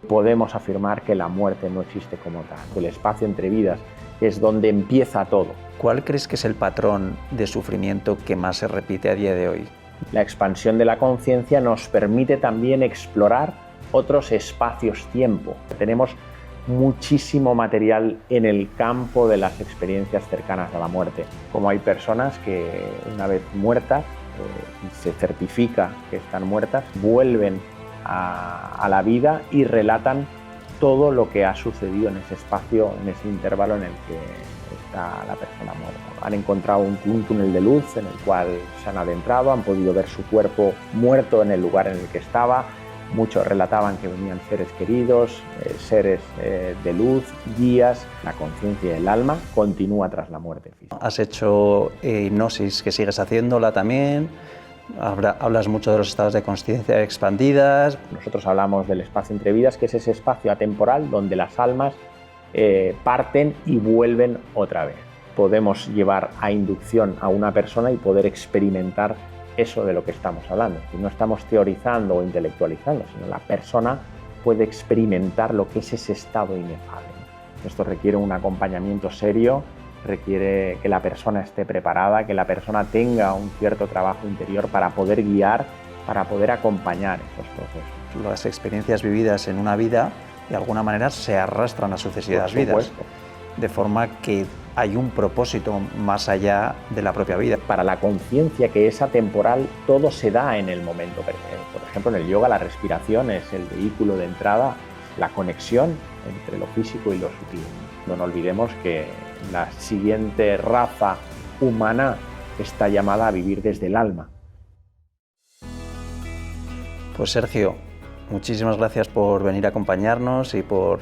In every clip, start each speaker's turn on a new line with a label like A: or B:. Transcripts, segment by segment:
A: podemos afirmar que la muerte no existe como tal. El espacio entre vidas es donde empieza todo.
B: ¿Cuál crees que es el patrón de sufrimiento que más se repite a día de hoy?
A: La expansión de la conciencia nos permite también explorar otros espacios-tiempo. Tenemos muchísimo material en el campo de las experiencias cercanas a la muerte. Como hay personas que una vez muertas, se certifica que están muertas, vuelven a la vida y relatan todo lo que ha sucedido en ese espacio, en ese intervalo en el que está la persona muerta. Han encontrado un túnel de luz en el cual se han adentrado, han podido ver su cuerpo muerto en el lugar en el que estaba. Muchos relataban que venían seres queridos, seres de luz, guías. La conciencia del alma continúa tras la muerte física.
B: Has hecho hipnosis, que sigues haciéndola también. Hablas mucho de los estados de consciencia expandidas.
A: Nosotros hablamos del espacio entre vidas, que es ese espacio atemporal donde las almas parten y vuelven otra vez. Podemos llevar a inducción a una persona y poder experimentar eso de lo que estamos hablando. Si no estamos teorizando o intelectualizando, sino la persona puede experimentar lo que es ese estado inefable. Esto requiere un acompañamiento serio, requiere que la persona esté preparada, que la persona tenga un cierto trabajo interior para poder guiar, para poder acompañar esos procesos.
B: Las experiencias vividas en una vida, de alguna manera, se arrastran a sucesivas vidas, de forma que hay un propósito más allá de la propia vida.
A: Para la conciencia que es atemporal, todo se da en el momento presente. Por ejemplo, en el yoga la respiración es el vehículo de entrada, la conexión entre lo físico y lo sutil. No olvidemos que la siguiente raza humana está llamada a vivir desde el alma.
B: Pues Sergio, muchísimas gracias por venir a acompañarnos y por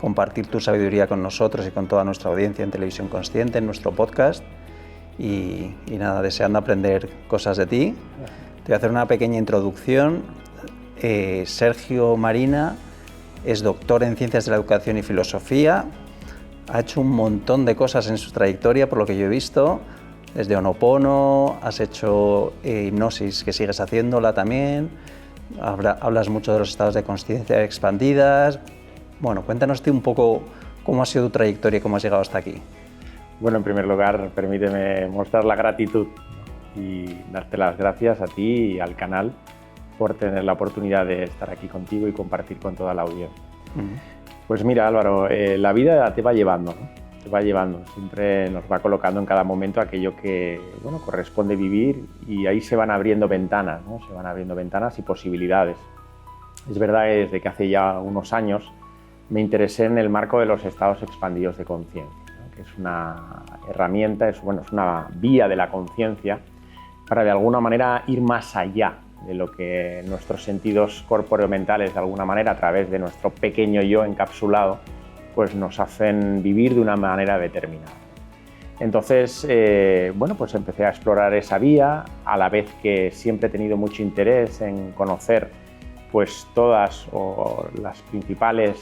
B: compartir tu sabiduría con nosotros y con toda nuestra audiencia en Televisión Consciente, en nuestro podcast. Y nada, deseando aprender cosas de ti. Te voy a hacer una pequeña introducción. Sergio Marina es doctor en Ciencias de la Educación y Filosofía. Ha hecho un montón de cosas en su trayectoria, por lo que yo he visto. Desde Ho'oponopono, has hecho hipnosis, que sigues haciéndola también. Hablas mucho de los estados de consciencia expandidas. Bueno, cuéntanos un poco cómo ha sido tu trayectoria y cómo has llegado hasta aquí.
A: Bueno, en primer lugar, permíteme mostrar la gratitud y darte las gracias a ti y al canal por tener la oportunidad de estar aquí contigo y compartir con toda la audiencia. Pues mira, Álvaro, la vida te va llevando, ¿no? Te va llevando, siempre nos va colocando en cada momento aquello que corresponde vivir y ahí se van abriendo ventanas, ¿no? Se van abriendo ventanas y posibilidades. Es verdad que desde que hace ya unos años me interesé en el marco de los estados expandidos de conciencia, ¿no? Que es una herramienta, es una vía de la conciencia para de alguna manera ir más allá de lo que nuestros sentidos corporeo-mentales de alguna manera a través de nuestro pequeño yo encapsulado pues nos hacen vivir de una manera determinada. Entonces, pues empecé a explorar esa vía, a la vez que siempre he tenido mucho interés en conocer pues todas las principales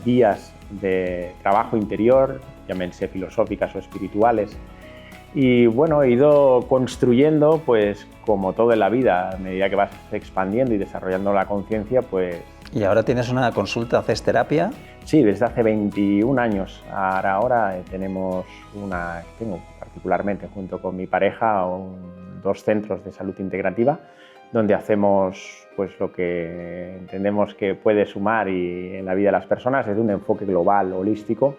A: vías de trabajo interior, llámense filosóficas o espirituales. Y bueno, he ido construyendo, pues como todo en la vida, a medida que vas expandiendo y desarrollando la conciencia, pues...
B: ¿Y ahora tienes una consulta, haces terapia?
A: Sí, desde hace 21 años. Ahora tengo particularmente junto con mi pareja dos centros de salud integrativa donde hacemos pues lo que entendemos que puede sumar en la vida de las personas desde un enfoque global, holístico.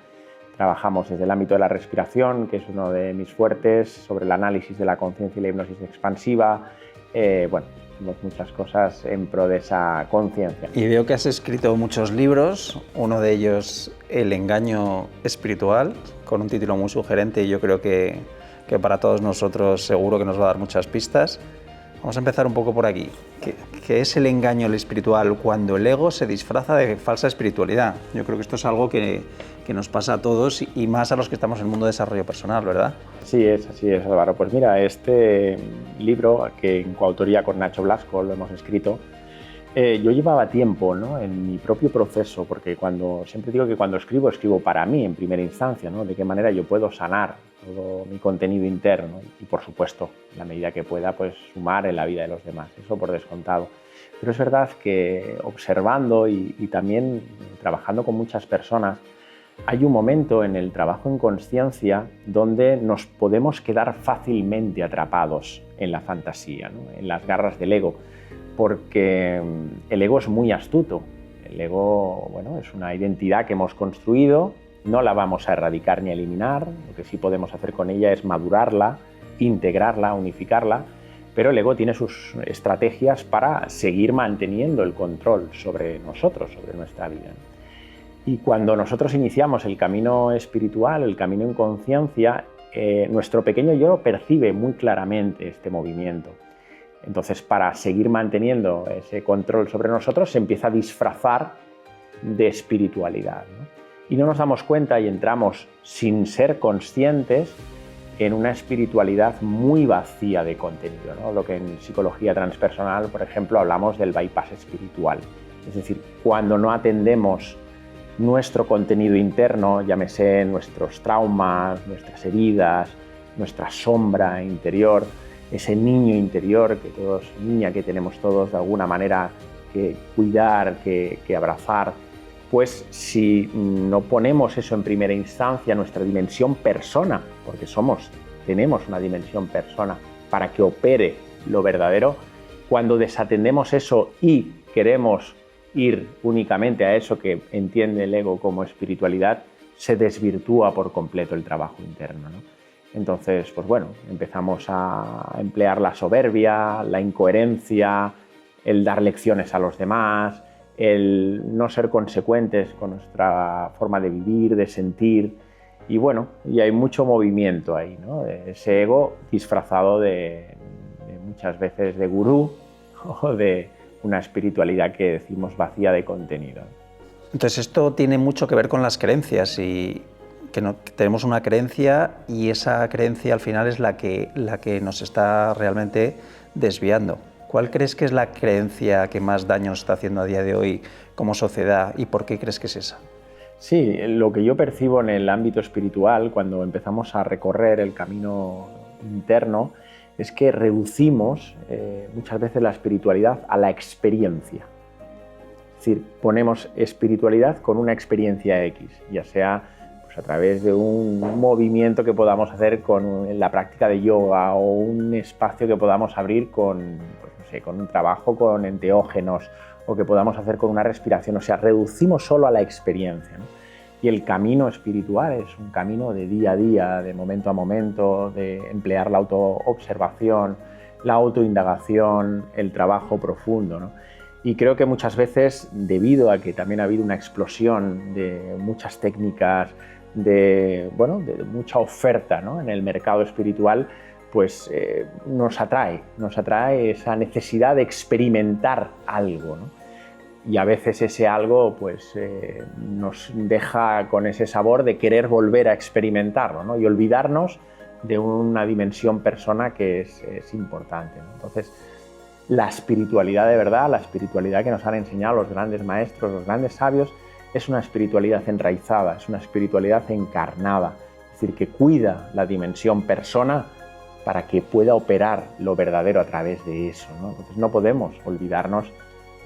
A: Trabajamos desde el ámbito de la respiración, que es uno de mis fuertes, sobre el análisis de la conciencia y la hipnosis expansiva. Hacemos muchas cosas en pro de esa conciencia.
B: Y veo que has escrito muchos libros, uno de ellos El engaño espiritual, con un título muy sugerente y yo creo que para todos nosotros seguro que nos va a dar muchas pistas. Vamos a empezar un poco por aquí. ¿Qué es el engaño espiritual cuando el ego se disfraza de falsa espiritualidad? Yo creo que esto es algo que nos pasa a todos y más a los que estamos en el mundo de desarrollo personal, ¿verdad?
A: Así es, Álvaro. Pues mira, este libro, que en coautoría con Nacho Blasco lo hemos escrito, yo llevaba tiempo, ¿no?, en mi propio proceso, porque siempre digo que cuando escribo para mí en primera instancia, ¿no?, de qué manera yo puedo sanar todo mi contenido interno y, por supuesto, en la medida que pueda, pues sumar en la vida de los demás, eso por descontado. Pero es verdad que observando y también trabajando con muchas personas, hay un momento en el trabajo en consciencia donde nos podemos quedar fácilmente atrapados en la fantasía, ¿no? En las garras del ego, porque el ego es muy astuto. El ego, bueno, es una identidad que hemos construido, no la vamos a erradicar ni a eliminar, lo que sí podemos hacer con ella es madurarla, integrarla, unificarla, pero el ego tiene sus estrategias para seguir manteniendo el control sobre nosotros, sobre nuestra vida. Y cuando nosotros iniciamos el camino espiritual, el camino en conciencia, nuestro pequeño yo percibe muy claramente este movimiento. Entonces, para seguir manteniendo ese control sobre nosotros, se empieza a disfrazar de espiritualidad, ¿no? Y no nos damos cuenta y entramos sin ser conscientes en una espiritualidad muy vacía de contenido, ¿no? Lo que en psicología transpersonal, por ejemplo, hablamos del bypass espiritual. Es decir, cuando no atendemos nuestro contenido interno, llámese nuestros traumas, nuestras heridas, nuestra sombra interior, ese niño interior niña que tenemos todos de alguna manera que cuidar, que abrazar, pues si no ponemos eso en primera instancia, nuestra dimensión persona, porque tenemos una dimensión persona para que opere lo verdadero, cuando desatendemos eso y queremos ir únicamente a eso que entiende el ego como espiritualidad, se desvirtúa por completo el trabajo interno, ¿no? Entonces, pues bueno, empezamos a emplear la soberbia, la incoherencia, el dar lecciones a los demás, el no ser consecuentes con nuestra forma de vivir, de sentir, y bueno, y hay mucho movimiento ahí, ¿no? Ese ego disfrazado de muchas veces de gurú o de una espiritualidad que decimos vacía de contenido.
B: Entonces esto tiene mucho que ver con las creencias y que tenemos una creencia y esa creencia al final es la que nos está realmente desviando. ¿Cuál crees que es la creencia que más daño nos está haciendo a día de hoy como sociedad y por qué crees que es esa?
A: Sí, lo que yo percibo en el ámbito espiritual cuando empezamos a recorrer el camino interno es que reducimos muchas veces la espiritualidad a la experiencia. Es decir, ponemos espiritualidad con una experiencia X, ya sea pues, a través de un movimiento que podamos hacer con la práctica de yoga o un espacio que podamos abrir con, pues, no sé, con un trabajo con enteógenos o que podamos hacer con una respiración. O sea, reducimos solo a la experiencia, ¿no? Y el camino espiritual es un camino de día a día, de momento a momento, de emplear la autoobservación, la autoindagación, el trabajo profundo, ¿no? Y creo que muchas veces, debido a que también ha habido una explosión de muchas técnicas, de mucha oferta, ¿no?, en el mercado espiritual, pues nos atrae esa necesidad de experimentar algo, ¿no? Y a veces ese algo pues, nos deja con ese sabor de querer volver a experimentarlo, ¿no? Y olvidarnos de una dimensión persona que es importante, ¿no? Entonces, la espiritualidad de verdad, la espiritualidad que nos han enseñado los grandes maestros, los grandes sabios, es una espiritualidad enraizada, es una espiritualidad encarnada, es decir, que cuida la dimensión persona para que pueda operar lo verdadero a través de eso, ¿no? Entonces no podemos olvidarnos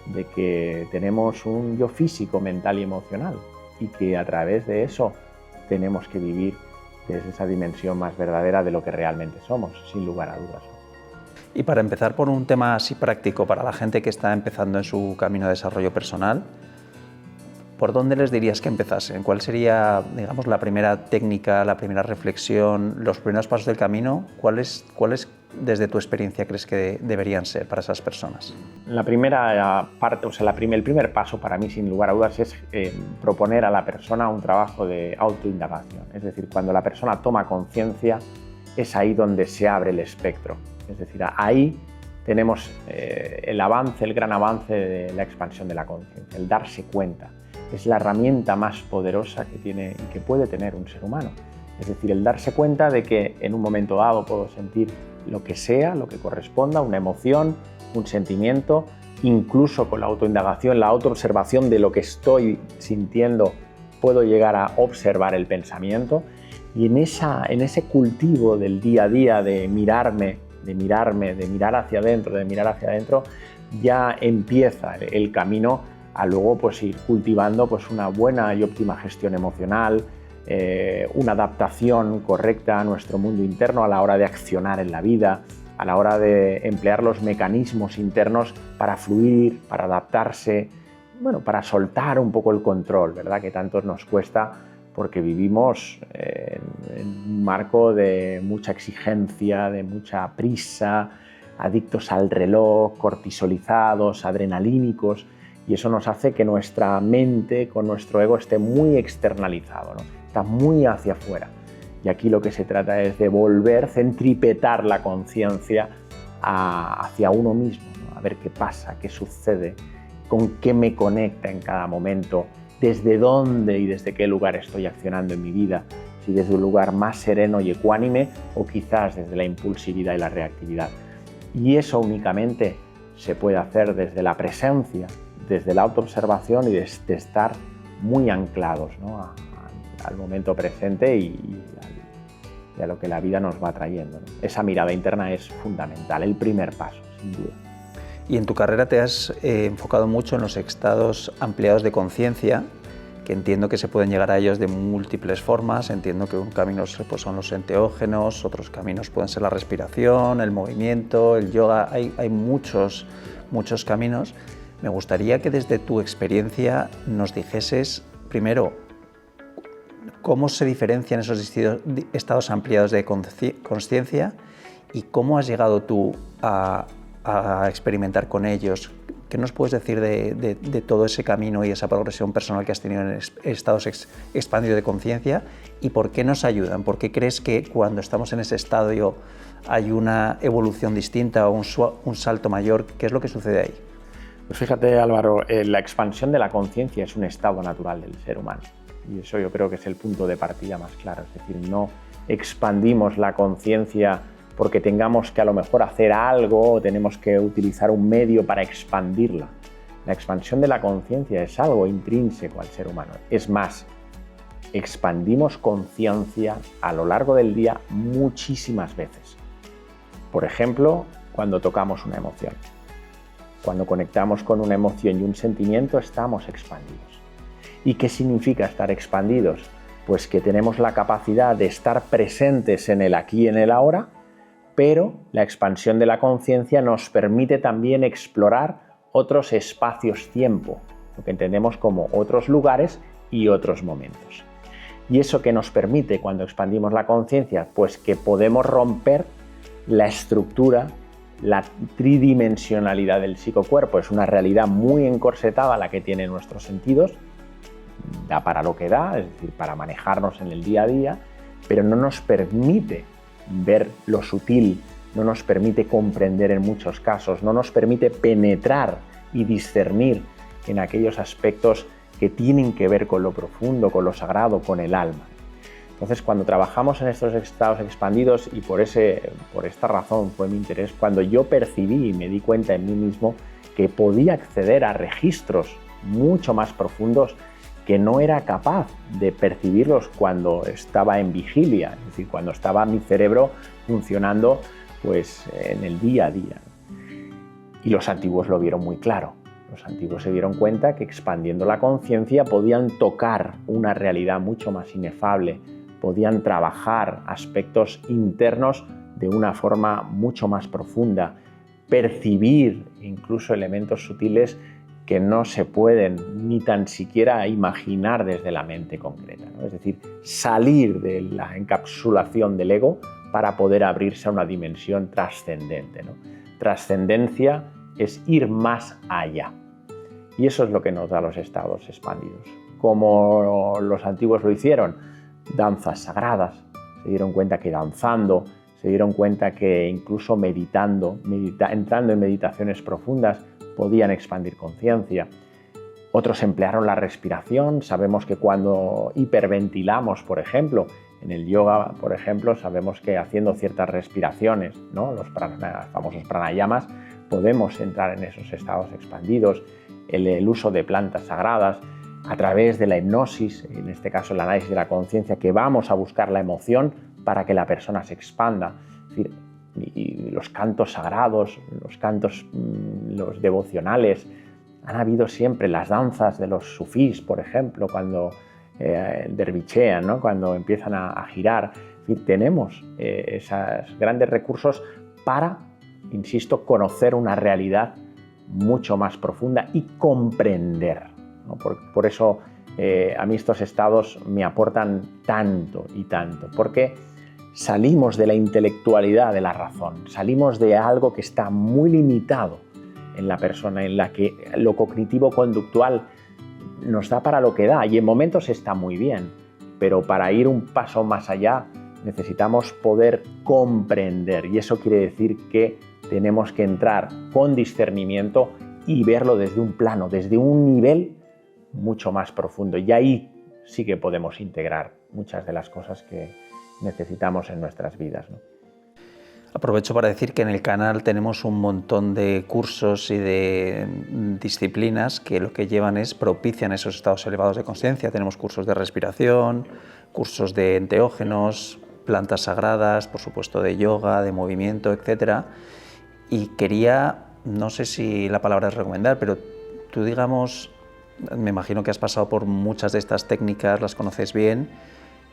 A: de que tenemos un yo físico, mental y emocional y que a través de eso tenemos que vivir desde esa dimensión más verdadera de lo que realmente somos, sin lugar a dudas.
B: Y para empezar por un tema así práctico para la gente que está empezando en su camino de desarrollo personal, ¿por dónde les dirías que empezasen? ¿Cuál sería, digamos, la primera técnica, la primera reflexión, los primeros pasos del camino? ¿Cuáles desde tu experiencia crees que deberían ser para esas personas?
A: La primera parte, el primer paso para mí, sin lugar a dudas, es proponer a la persona un trabajo de autoindagación. Es decir, cuando la persona toma conciencia, es ahí donde se abre el espectro. Es decir, ahí tenemos el gran avance de la expansión de la conciencia, el darse cuenta. Es la herramienta más poderosa que tiene y que puede tener un ser humano. Es decir, el darse cuenta de que en un momento dado puedo sentir lo que sea, lo que corresponda, una emoción, un sentimiento, incluso con la autoindagación, la autoobservación de lo que estoy sintiendo, puedo llegar a observar el pensamiento. Y en ese cultivo del día a día de mirarme, de mirar hacia adentro, ya empieza el camino a luego pues ir cultivando pues una buena y óptima gestión emocional, una adaptación correcta a nuestro mundo interno a la hora de accionar en la vida, a la hora de emplear los mecanismos internos para fluir, para adaptarse, bueno, para soltar un poco el control, ¿verdad? Que tanto nos cuesta porque vivimos en un marco de mucha exigencia, de mucha prisa, adictos al reloj, cortisolizados, adrenalínicos, y eso nos hace que nuestra mente con nuestro ego esté muy externalizado, ¿no? Está muy hacia afuera. Y aquí lo que se trata es de volver, centripetar la conciencia hacia uno mismo, ¿no? A ver qué pasa, qué sucede, con qué me conecta en cada momento, desde dónde y desde qué lugar estoy accionando en mi vida, si desde un lugar más sereno y ecuánime o quizás desde la impulsividad y la reactividad. Y eso únicamente se puede hacer desde la presencia, desde la autoobservación y desde estar muy anclados, ¿no? al momento presente y a lo que la vida nos va trayendo, ¿no? Esa mirada interna es fundamental, el primer paso, sin duda.
B: Y en tu carrera te has enfocado mucho en los estados ampliados de conciencia, que entiendo que se pueden llegar a ellos de múltiples formas. Entiendo que un camino pues, son los enteógenos, otros caminos pueden ser la respiración, el movimiento, el yoga. Hay muchos caminos. Me gustaría que desde tu experiencia nos dijeses, primero, cómo se diferencian esos estados ampliados de consciencia y cómo has llegado tú a experimentar con ellos. ¿Qué nos puedes decir de todo ese camino y esa progresión personal que has tenido en estados expandidos de conciencia y por qué nos ayudan? ¿Por qué crees que cuando estamos en ese estadio hay una evolución distinta o un salto mayor? ¿Qué es lo que sucede ahí?
A: Pues fíjate, Álvaro, la expansión de la conciencia es un estado natural del ser humano y eso yo creo que es el punto de partida más claro. Es decir, no expandimos la conciencia porque tengamos que a lo mejor hacer algo o tenemos que utilizar un medio para expandirla. La expansión de la conciencia es algo intrínseco al ser humano. Es más, expandimos conciencia a lo largo del día muchísimas veces. Por ejemplo, cuando tocamos una emoción. Cuando conectamos con una emoción y un sentimiento, estamos expandidos. ¿Y qué significa estar expandidos? Pues que tenemos la capacidad de estar presentes en el aquí y en el ahora, pero la expansión de la conciencia nos permite también explorar otros espacios-tiempo, lo que entendemos como otros lugares y otros momentos. ¿Y eso qué nos permite cuando expandimos la conciencia? Pues que podemos romper la estructura, la tridimensionalidad del psicocuerpo. Es una realidad muy encorsetada la que tienen nuestros sentidos, da para lo que da, es decir, para manejarnos en el día a día, pero no nos permite ver lo sutil, no nos permite comprender en muchos casos, no nos permite penetrar y discernir en aquellos aspectos que tienen que ver con lo profundo, con lo sagrado, con el alma. Entonces, cuando trabajamos en estos estados expandidos, y por esta razón fue mi interés, cuando yo percibí y me di cuenta en mí mismo que podía acceder a registros mucho más profundos que no era capaz de percibirlos cuando estaba en vigilia, es decir, cuando estaba mi cerebro funcionando pues, en el día a día. Y los antiguos lo vieron muy claro. Los antiguos se dieron cuenta que expandiendo la conciencia podían tocar una realidad mucho más inefable, podían trabajar aspectos internos de una forma mucho más profunda, percibir incluso elementos sutiles que no se pueden ni tan siquiera imaginar desde la mente concreta, ¿no? Es decir, salir de la encapsulación del ego para poder abrirse a una dimensión trascendente, ¿no? Trascendencia es ir más allá. Y eso es lo que nos da los estados expandidos. Como los antiguos lo hicieron, danzas sagradas, se dieron cuenta que danzando, se dieron cuenta que incluso meditando, entrando en meditaciones profundas, podían expandir conciencia. Otros emplearon la respiración. Sabemos que cuando hiperventilamos, por ejemplo, en el yoga, por ejemplo, sabemos que haciendo ciertas respiraciones, ¿no? Los famosos pranayamas, podemos entrar en esos estados expandidos. El uso de plantas sagradas, a través de la hipnosis, en este caso el análisis de la conciencia, que vamos a buscar la emoción para que la persona se expanda. Es decir, y los cantos sagrados, los cantos los devocionales. Han habido siempre las danzas de los sufís, por ejemplo, cuando dervichean, ¿no? Cuando empiezan a girar. Es decir, tenemos esos grandes recursos para, insisto, conocer una realidad mucho más profunda y comprender, ¿no? Por eso a mí estos estados me aportan tanto y tanto, porque salimos de la intelectualidad de la razón, salimos de algo que está muy limitado en la persona, en la que lo cognitivo-conductual nos da para lo que da, y en momentos está muy bien, pero para ir un paso más allá necesitamos poder comprender, y eso quiere decir que tenemos que entrar con discernimiento y verlo desde un plano, desde un nivel mucho más profundo, y ahí sí que podemos integrar muchas de las cosas que necesitamos en nuestras vidas, ¿no?
B: Aprovecho para decir que en el canal tenemos un montón de cursos y de disciplinas que lo que llevan es propician esos estados elevados de consciencia. Tenemos cursos de respiración, cursos de enteógenos, plantas sagradas, por supuesto de yoga, de movimiento, etc. Y quería, no sé si la palabra es recomendar, pero tú, digamos, me imagino que has pasado por muchas de estas técnicas, las conoces bien.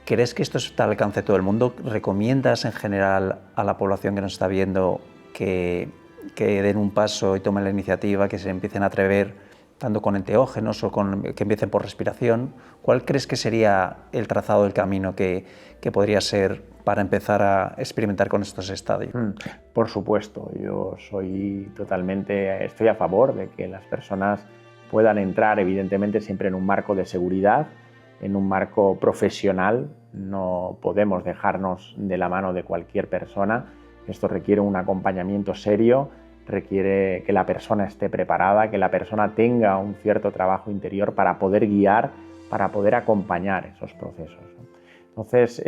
B: ¿Crees que esto está al alcance de todo el mundo? ¿Recomiendas en general a la población que nos está viendo que den un paso y tomen la iniciativa, que se empiecen a atrever tanto con enteógenos o que empiecen por respiración? ¿Cuál crees que sería el trazado del camino que podría ser para empezar a experimentar con estos estadios?
A: Por supuesto, yo estoy a favor de que las personas puedan entrar, evidentemente, siempre en un marco de seguridad, en un marco profesional. No podemos dejarnos de la mano de cualquier persona. Esto requiere un acompañamiento serio, requiere que la persona esté preparada, que la persona tenga un cierto trabajo interior para poder guiar, para poder acompañar esos procesos. Entonces,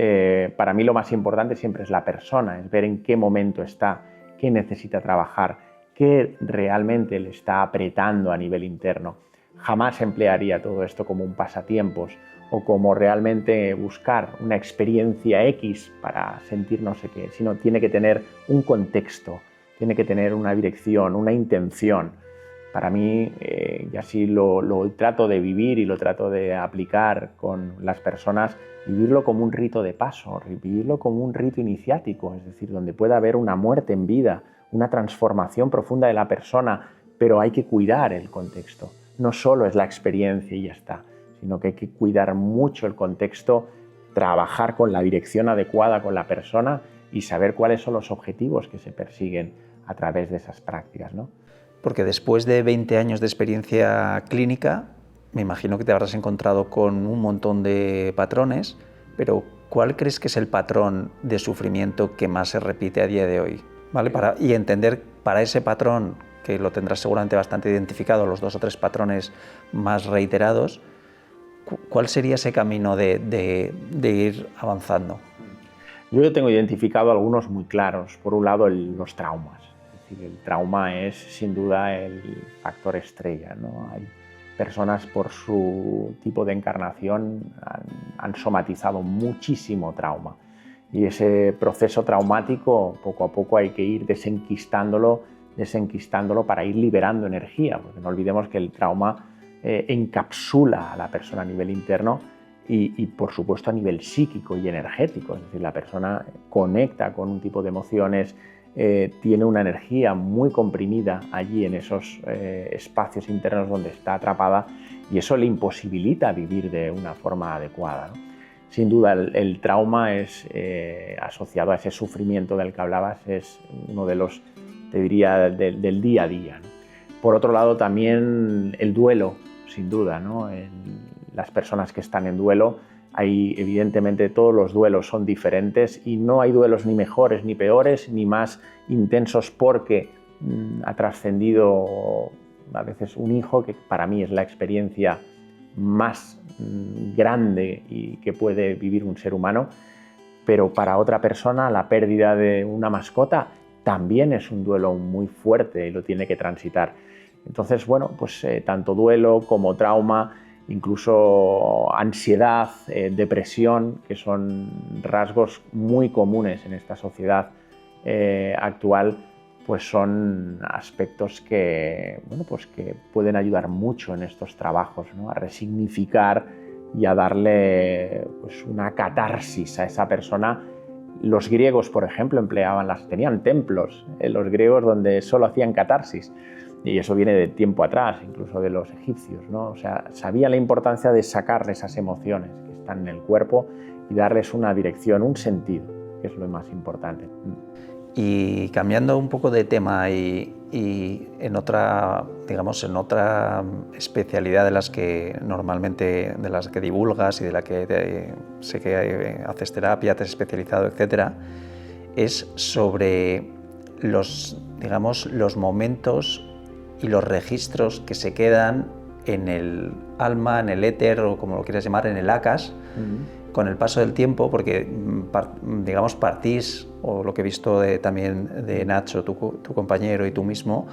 A: para mí lo más importante siempre es la persona, es ver en qué momento está, qué necesita trabajar, qué realmente le está apretando a nivel interno. Jamás emplearía todo esto como un pasatiempos o como realmente buscar una experiencia X para sentir no sé qué, sino tiene que tener un contexto, tiene que tener una dirección, una intención. Para mí, y así lo trato de vivir y lo trato de aplicar con las personas, vivirlo como un rito de paso, vivirlo como un rito iniciático, es decir, donde pueda haber una muerte en vida, una transformación profunda de la persona, pero hay que cuidar el contexto. No solo es la experiencia y ya está, sino que hay que cuidar mucho el contexto, trabajar con la dirección adecuada con la persona y saber cuáles son los objetivos que se persiguen a través de esas prácticas, ¿no?
B: Porque después de 20 años de experiencia clínica, me imagino que te habrás encontrado con un montón de patrones, pero ¿cuál crees que es el patrón de sufrimiento que más se repite a día de hoy? ¿Vale? Y entender para ese patrón, que lo tendrás seguramente bastante identificado, los 2 o 3 patrones más reiterados, ¿cuál sería ese camino de ir avanzando?
A: Yo tengo identificado algunos muy claros. Por un lado, los traumas. Es decir, el trauma es sin duda el factor estrella, ¿no? Hay personas por su tipo de encarnación han somatizado muchísimo trauma. Y ese proceso traumático, poco a poco hay que ir desenquistándolo para ir liberando energía, porque no olvidemos que el trauma encapsula a la persona a nivel interno y por supuesto a nivel psíquico y energético, es decir, la persona conecta con un tipo de emociones, tiene una energía muy comprimida allí en esos espacios internos donde está atrapada, y eso le imposibilita vivir de una forma adecuada, ¿no? Sin duda el trauma es asociado a ese sufrimiento del que hablabas, es uno de los, te diría, del día a día, ¿no? Por otro lado, también el duelo, sin duda, ¿no? Las personas que están en duelo, evidentemente todos los duelos son diferentes y no hay duelos ni mejores ni peores ni más intensos, porque ha trascendido a veces un hijo, que para mí es la experiencia más grande y que puede vivir un ser humano, pero para otra persona la pérdida de una mascota también es un duelo muy fuerte y lo tiene que transitar. Entonces, bueno, pues tanto duelo como trauma, incluso ansiedad, depresión, que son rasgos muy comunes en esta sociedad actual, pues son aspectos que, bueno, pues que pueden ayudar mucho en estos trabajos, ¿no? A resignificar y a darle pues una catarsis a esa persona. Los griegos, por ejemplo, tenían templos, los griegos, donde solo hacían catarsis, y eso viene de tiempo atrás, incluso de los egipcios, ¿no? O sea, sabían la importancia de sacar esas emociones que están en el cuerpo y darles una dirección, un sentido, que es lo más importante.
B: Y cambiando un poco de tema y en otra, digamos, en otra especialidad de las que normalmente, de las que divulgas y de la que sé que haces terapia, te has especializado, etcétera, es sobre digamos, los momentos y los registros que se quedan en el alma, en el éter, o como lo quieras llamar, en el ACAS, con el paso del tiempo, porque digamos partís, o lo que he visto también de Nacho, tu compañero, y tú mismo,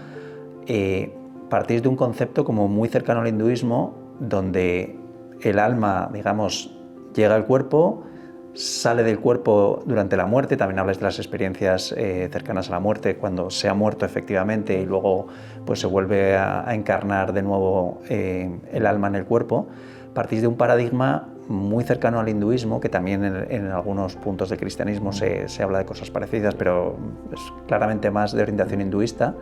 B: partís de un concepto como muy cercano al hinduismo, donde el alma, digamos, llega al cuerpo, sale del cuerpo durante la muerte. También hablas de las experiencias cercanas a la muerte, cuando se ha muerto efectivamente y luego pues se vuelve a encarnar de nuevo el alma en el cuerpo. Partís de un paradigma muy cercano al hinduismo, que también en algunos puntos del cristianismo se habla de cosas parecidas, pero es claramente más de orientación hinduista.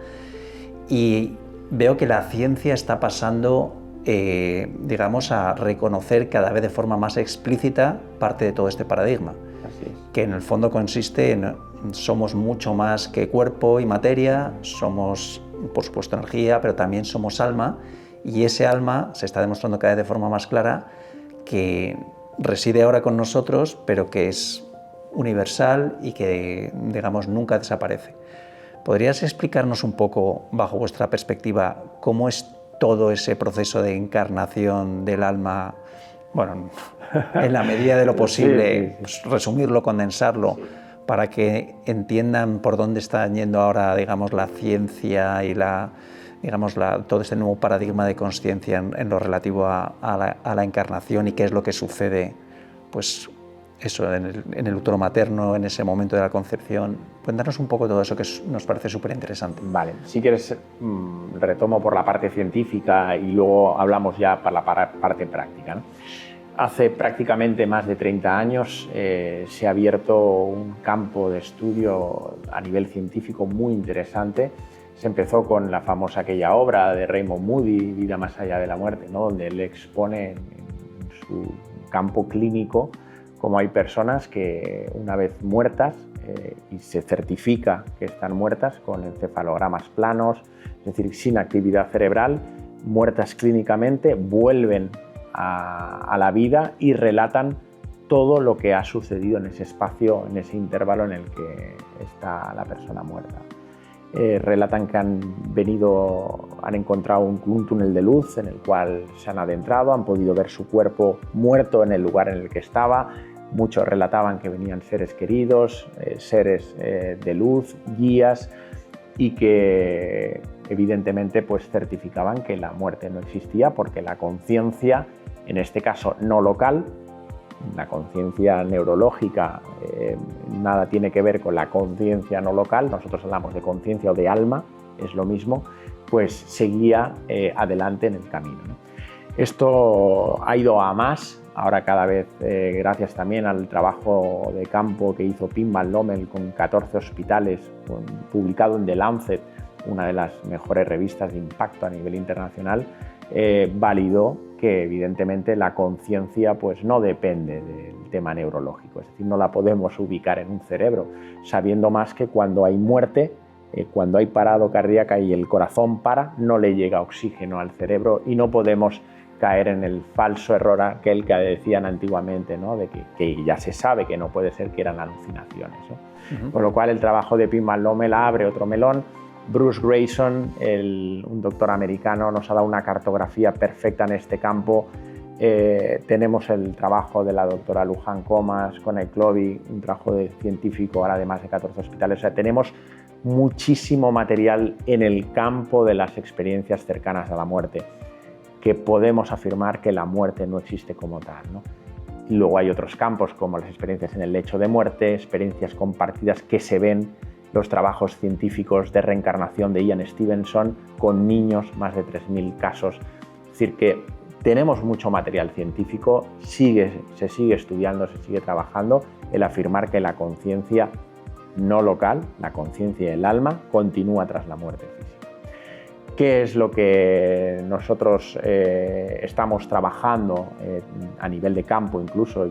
B: Y veo que la ciencia está pasando, digamos, a reconocer cada vez de forma más explícita parte de todo este paradigma.
A: Así es.
B: Que en el fondo consiste en somos mucho más que cuerpo y materia, somos, por supuesto, energía, pero también somos alma, y ese alma se está demostrando cada vez de forma más clara que reside ahora con nosotros, pero que es universal y que, digamos, nunca desaparece. ¿Podrías explicarnos un poco, bajo vuestra perspectiva, cómo es todo ese proceso de encarnación del alma? Bueno, en la medida de lo posible, pues, resumirlo, condensarlo, para que entiendan por dónde está yendo ahora, digamos, la ciencia y todo este nuevo paradigma de consciencia en lo relativo a la encarnación, y qué es lo que sucede, pues eso, en el útero materno, en ese momento de la concepción. Cuéntanos un poco todo eso, que nos parece súper interesante.
A: Vale, si quieres retomo por la parte científica y luego hablamos ya para la parte práctica, ¿no? Hace prácticamente más de 30 años se ha abierto un campo de estudio a nivel científico muy interesante. Se empezó con la famosa aquella obra de Raymond Moody, Vida más allá de la muerte, ¿no? Donde él expone en su campo clínico cómo hay personas que, una vez muertas, y se certifica que están muertas con encefalogramas planos, es decir, sin actividad cerebral, muertas clínicamente, vuelven a la vida y relatan todo lo que ha sucedido en ese espacio, en ese intervalo en el que está la persona muerta. Relatan que han encontrado un túnel de luz en el cual se han adentrado, han podido ver su cuerpo muerto en el lugar en el que estaba. Muchos relataban que venían seres queridos, seres de luz, guías, y que evidentemente pues certificaban que la muerte no existía, porque la conciencia, en este caso no local, la conciencia neurológica nada tiene que ver con la conciencia no local, nosotros hablamos de conciencia o de alma, es lo mismo, pues seguía adelante en el camino, ¿no? Esto ha ido a más, ahora cada vez, gracias también al trabajo de campo que hizo Pim Van Lommel con 14 hospitales, publicado en The Lancet, una de las mejores revistas de impacto a nivel internacional, validó que evidentemente la conciencia pues no depende del tema neurológico, es decir, no la podemos ubicar en un cerebro, sabiendo más que cuando hay muerte, cuando hay parado cardíaca y el corazón para, no le llega oxígeno al cerebro y no podemos caer en el falso error aquel que decían antiguamente, ¿no? De que ya se sabe que no puede ser, que eran alucinaciones, ¿no? Con lo cual el trabajo de Pim Van Lommel abre otro melón. Bruce Grayson, un doctor americano, nos ha dado una cartografía perfecta en este campo. Tenemos el trabajo de la doctora Luján Comas con el CLOVI, un trabajo científico ahora de más de 14 hospitales. O sea, tenemos muchísimo material en el campo de las experiencias cercanas a la muerte, que podemos afirmar que la muerte no existe como tal, ¿no? Y luego hay otros campos como las experiencias en el lecho de muerte, experiencias compartidas que se ven los trabajos científicos de reencarnación de Ian Stevenson con niños, más de 3.000 casos. Es decir, que tenemos mucho material científico, se sigue estudiando, se sigue trabajando el afirmar que la conciencia no local, la conciencia del alma, continúa tras la muerte física. ¿Qué es lo que nosotros estamos trabajando a nivel de campo incluso y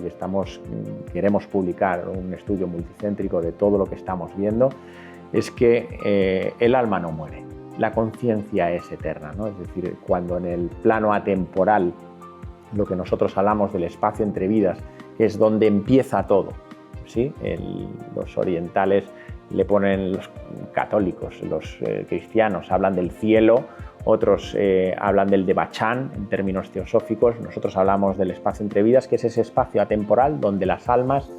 A: queremos publicar un estudio multicéntrico de todo lo que estamos viendo? Es que el alma no muere, la conciencia es eterna, ¿no? Es decir, cuando en el plano atemporal, lo que nosotros hablamos del espacio entre vidas, que es donde empieza todo, ¿sí? Los orientales le ponen, los católicos, los cristianos hablan del cielo, otros hablan del Devachan en términos teosóficos, nosotros hablamos del espacio entre vidas, que es ese espacio atemporal donde las almas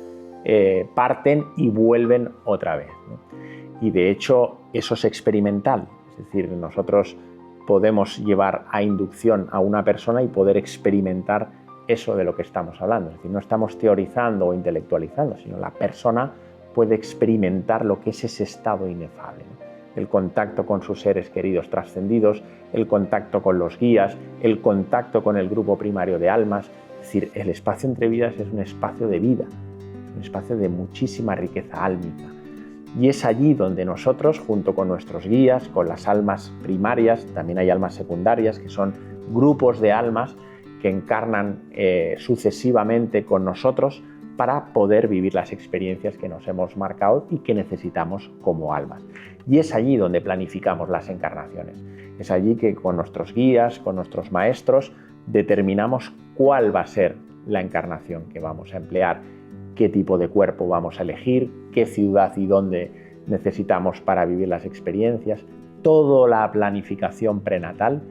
A: parten y vuelven otra vez, ¿no? Y de hecho eso es experimental, es decir, nosotros podemos llevar a inducción a una persona y poder experimentar eso de lo que estamos hablando, es decir, no estamos teorizando o intelectualizando, sino la persona puede experimentar lo que es ese estado inefable, ¿no? El contacto con sus seres queridos trascendidos, el contacto con los guías, el contacto con el grupo primario de almas. Es decir, el espacio entre vidas es un espacio de vida, un espacio de muchísima riqueza álmica. Y es allí donde nosotros, junto con nuestros guías, con las almas primarias, también hay almas secundarias, que son grupos de almas que encarnan sucesivamente con nosotros, para poder vivir las experiencias que nos hemos marcado y que necesitamos como almas. Y es allí donde planificamos las encarnaciones. Es allí que con nuestros guías, con nuestros maestros, determinamos cuál va a ser la encarnación que vamos a emplear, qué tipo de cuerpo vamos a elegir, qué ciudad y dónde necesitamos para vivir las experiencias. Toda la planificación prenatal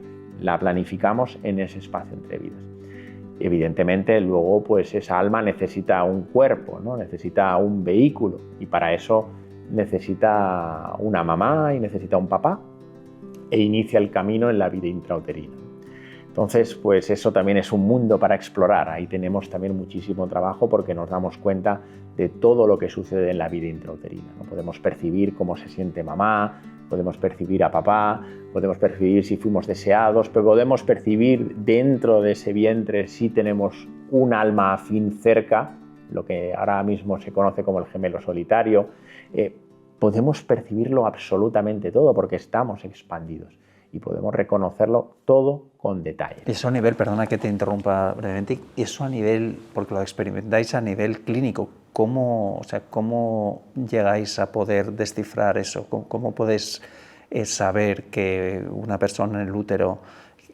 A: la planificamos en ese espacio entre vidas. Evidentemente, luego pues esa alma necesita un cuerpo, ¿no? Necesita un vehículo y para eso necesita una mamá y necesita un papá e inicia el camino en la vida intrauterina. Entonces, pues eso también es un mundo para explorar. Ahí tenemos también muchísimo trabajo porque nos damos cuenta de todo lo que sucede en la vida intrauterina, ¿no? Podemos percibir cómo se siente mamá, podemos percibir a papá, podemos percibir si fuimos deseados, pero podemos percibir dentro de ese vientre si tenemos un alma afín cerca, lo que ahora mismo se conoce como el gemelo solitario. Podemos percibirlo absolutamente todo porque estamos expandidos y podemos reconocerlo todo con detalle.
B: Eso a nivel, perdona que te interrumpa brevemente, eso a nivel, porque lo experimentáis a nivel clínico, ¿cómo llegáis a poder descifrar eso? ¿Cómo podéis saber que una persona en el útero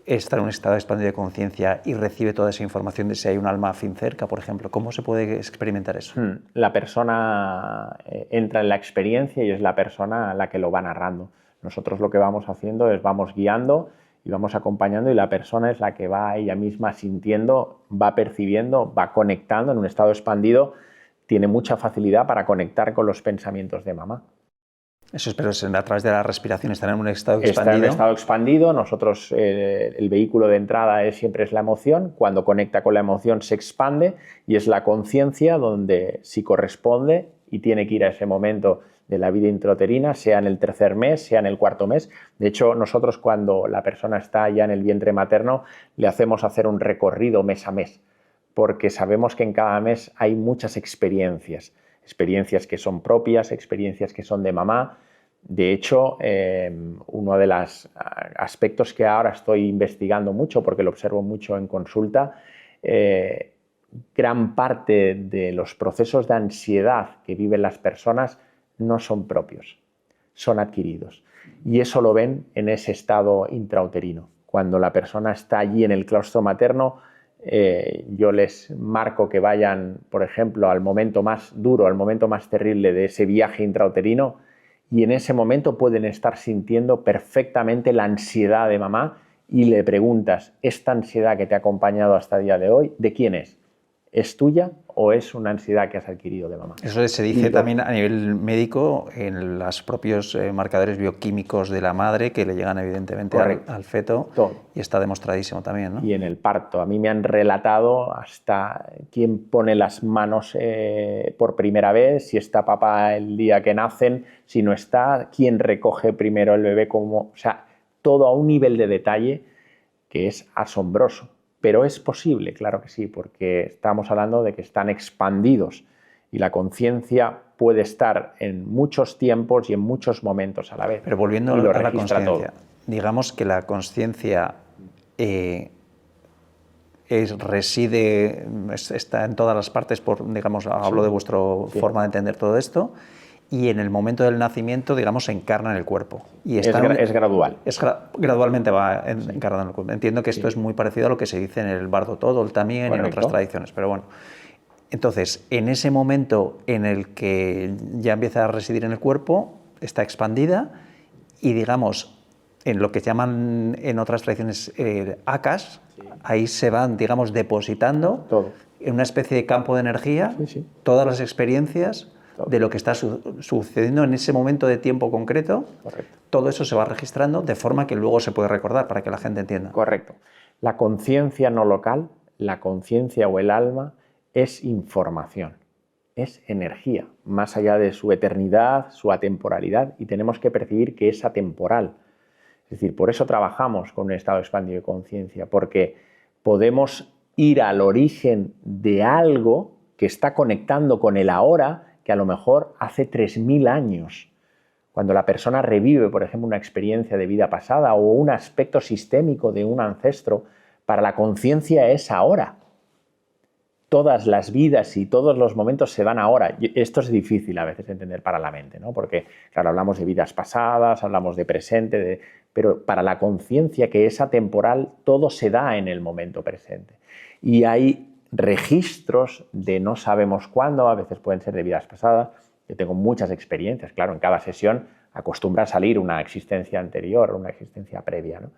B: está en un estado expandido de conciencia y recibe toda esa información de si hay un alma afín cerca, por ejemplo? ¿Cómo se puede experimentar eso?
A: La persona entra en la experiencia y es la persona a la que lo va narrando. Nosotros lo que vamos haciendo es vamos guiando y vamos acompañando y la persona es la que va ella misma sintiendo, va percibiendo, va conectando en un estado expandido, tiene mucha facilidad para conectar con los pensamientos de mamá.
B: Eso es, pero a través de la respiración, estar en un estado expandido.
A: Está en un estado expandido, nosotros el vehículo de entrada siempre es la emoción, cuando conecta con la emoción se expande y es la conciencia donde si corresponde y tiene que ir a ese momento de la vida intrauterina, sea en el tercer mes, sea en el cuarto mes. De hecho, nosotros cuando la persona está ya en el vientre materno le hacemos hacer un recorrido mes a mes, porque sabemos que en cada mes hay muchas experiencias que son propias, experiencias que son de mamá. De hecho, uno de los aspectos que ahora estoy investigando mucho, porque lo observo mucho en consulta, gran parte de los procesos de ansiedad que viven las personas no son propios, son adquiridos. Y eso lo ven en ese estado intrauterino. Cuando la persona está allí en el claustro materno, yo les marco que vayan, por ejemplo, al momento más duro, al momento más terrible de ese viaje intrauterino y en ese momento pueden estar sintiendo perfectamente la ansiedad de mamá y le preguntas, ¿esta ansiedad que te ha acompañado hasta el día de hoy, de quién es? es tuya o es una ansiedad que has adquirido de mamá.
B: Eso se dice también a nivel médico en los propios marcadores bioquímicos de la madre que le llegan evidentemente al feto.
A: Todo.
B: Y está demostradísimo también, ¿no?
A: Y en el parto. A mí me han relatado hasta quién pone las manos por primera vez, si está papá el día que nacen, si no está, quién recoge primero el bebé, o sea, todo a un nivel de detalle que es asombroso. Pero es posible, claro que sí, porque estamos hablando de que están expandidos y la conciencia puede estar en muchos tiempos y en muchos momentos a la vez.
B: Pero volviendo a la consciencia, digamos que la consciencia reside, está en todas las partes, digamos, hablo de vuestra forma de entender todo esto, y en el momento del nacimiento, digamos, se encarna en el cuerpo. Y
A: es gradual.
B: Gradualmente va encarnando en el cuerpo. Entiendo que esto es muy parecido a lo que se dice en el Bardo Todol también y en otras tradiciones, pero bueno. Entonces, en ese momento en el que ya empieza a residir en el cuerpo, está expandida y, digamos, en lo que llaman en otras tradiciones akas, ahí se van, digamos, depositando
A: todo
B: en una especie de campo de energía todas las experiencias de lo que está sucediendo en ese momento de tiempo concreto.
A: Correcto.
B: Todo eso se va registrando de forma que luego se puede recordar para que la gente entienda.
A: Correcto. La conciencia no local, la conciencia o el alma es información, es energía, más allá de su eternidad, su atemporalidad, y tenemos que percibir que es atemporal. Es decir, por eso trabajamos con un estado expandido de conciencia, porque podemos ir al origen de algo que está conectando con el ahora, que a lo mejor hace 3000 años, cuando la persona revive, por ejemplo, una experiencia de vida pasada o un aspecto sistémico de un ancestro, para la conciencia es ahora. Todas las vidas y todos los momentos se dan ahora. Esto es difícil a veces de entender para la mente, ¿no? Porque, claro, hablamos de vidas pasadas, hablamos de presente, pero para la conciencia, que es atemporal, todo se da en el momento presente. Y hay registros de no sabemos cuándo, a veces pueden ser de vidas pasadas. Yo tengo muchas experiencias, claro, en cada sesión acostumbra a salir una existencia anterior, una existencia previa, ¿no?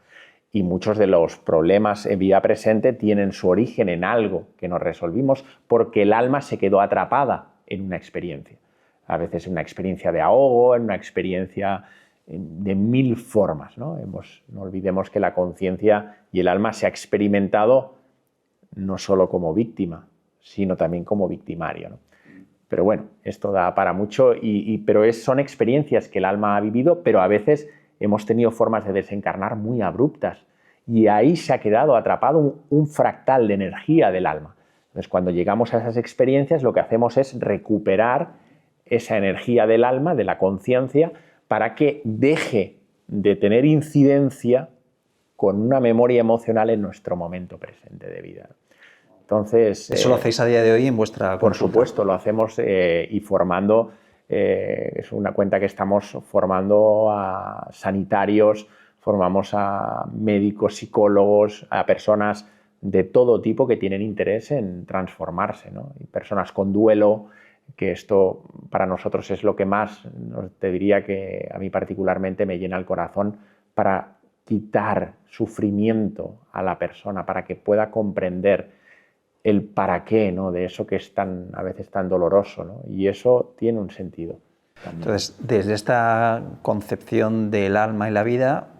A: Y muchos de los problemas en vida presente tienen su origen en algo que nos resolvimos porque el alma se quedó atrapada en una experiencia. A veces en una experiencia de ahogo, en una experiencia de 1000 formas, ¿no? No olvidemos que la conciencia y el alma se ha experimentado no solo como víctima, sino también como victimario, ¿no? Pero bueno, esto da para mucho, pero son experiencias que el alma ha vivido, pero a veces hemos tenido formas de desencarnar muy abruptas y ahí se ha quedado atrapado un fractal de energía del alma. Entonces, cuando llegamos a esas experiencias, lo que hacemos es recuperar esa energía del alma, de la conciencia, para que deje de tener incidencia con una memoria emocional en nuestro momento presente de vida. Entonces,
B: ¿eso lo hacéis a día de hoy en vuestra consulta?
A: Por supuesto, lo hacemos y formando. Es una cuenta que estamos formando a sanitarios, formamos a médicos, psicólogos, a personas de todo tipo que tienen interés en transformarse, ¿no? Y personas con duelo, que esto para nosotros es lo que más, te diría que a mí particularmente me llena el corazón, para quitar sufrimiento a la persona, para que pueda comprender el para qué, ¿no? De eso que es a veces tan doloroso, ¿no? Y eso tiene un sentido también.
B: Entonces, desde esta concepción del alma y la vida,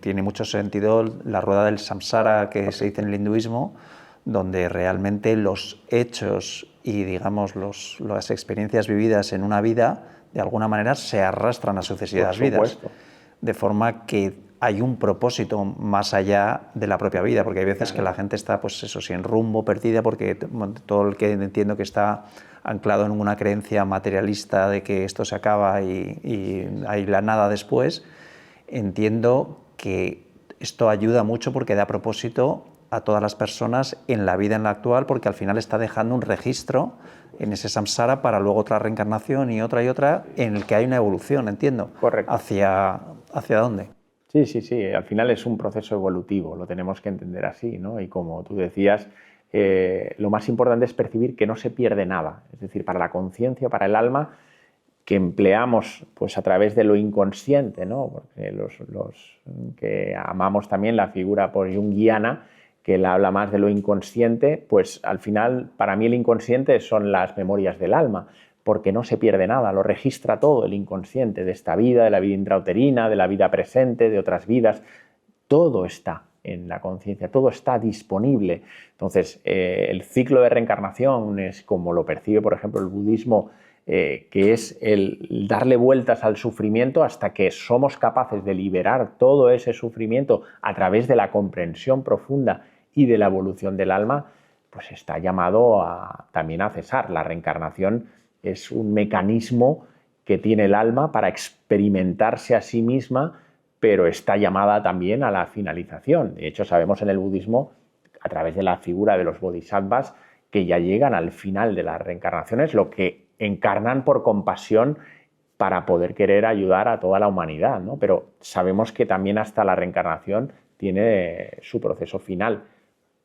B: tiene mucho sentido la rueda del samsara que se dice en el hinduismo, donde realmente los hechos y, digamos, las experiencias vividas en una vida, de alguna manera, se arrastran a sucesivas vidas. De forma que hay un propósito más allá de la propia vida, porque hay veces que la gente está, pues eso, sin rumbo, perdida, porque todo el que entiendo que está anclado en una creencia materialista de que esto se acaba y hay la nada después, entiendo que esto ayuda mucho porque da propósito a todas las personas en la vida en la actual, porque al final está dejando un registro en ese samsara para luego otra reencarnación y otra en el que hay una evolución, entiendo.
A: Correcto.
B: ¿Hacia dónde?
A: Sí, al final es un proceso evolutivo, lo tenemos que entender así, ¿no? Y como tú decías, lo más importante es percibir que no se pierde nada, es decir, para la conciencia, para el alma, que empleamos pues a través de lo inconsciente, ¿no? Porque los que amamos también la figura junguiana, que él habla más de lo inconsciente, pues al final para mí el inconsciente son las memorias del alma, porque no se pierde nada, lo registra todo el inconsciente, de esta vida, de la vida intrauterina, de la vida presente, de otras vidas, todo está en la conciencia, todo está disponible. Entonces, el ciclo de reencarnación es como lo percibe, por ejemplo, el budismo, que es el darle vueltas al sufrimiento hasta que somos capaces de liberar todo ese sufrimiento a través de la comprensión profunda y de la evolución del alma, pues está llamado también a cesar. La reencarnación es un mecanismo que tiene el alma para experimentarse a sí misma, pero está llamada también a la finalización. De hecho, sabemos en el budismo, a través de la figura de los bodhisattvas, que ya llegan al final de las reencarnaciones, lo que encarnan por compasión para poder querer ayudar a toda la humanidad, ¿no? Pero sabemos que también hasta la reencarnación tiene su proceso final.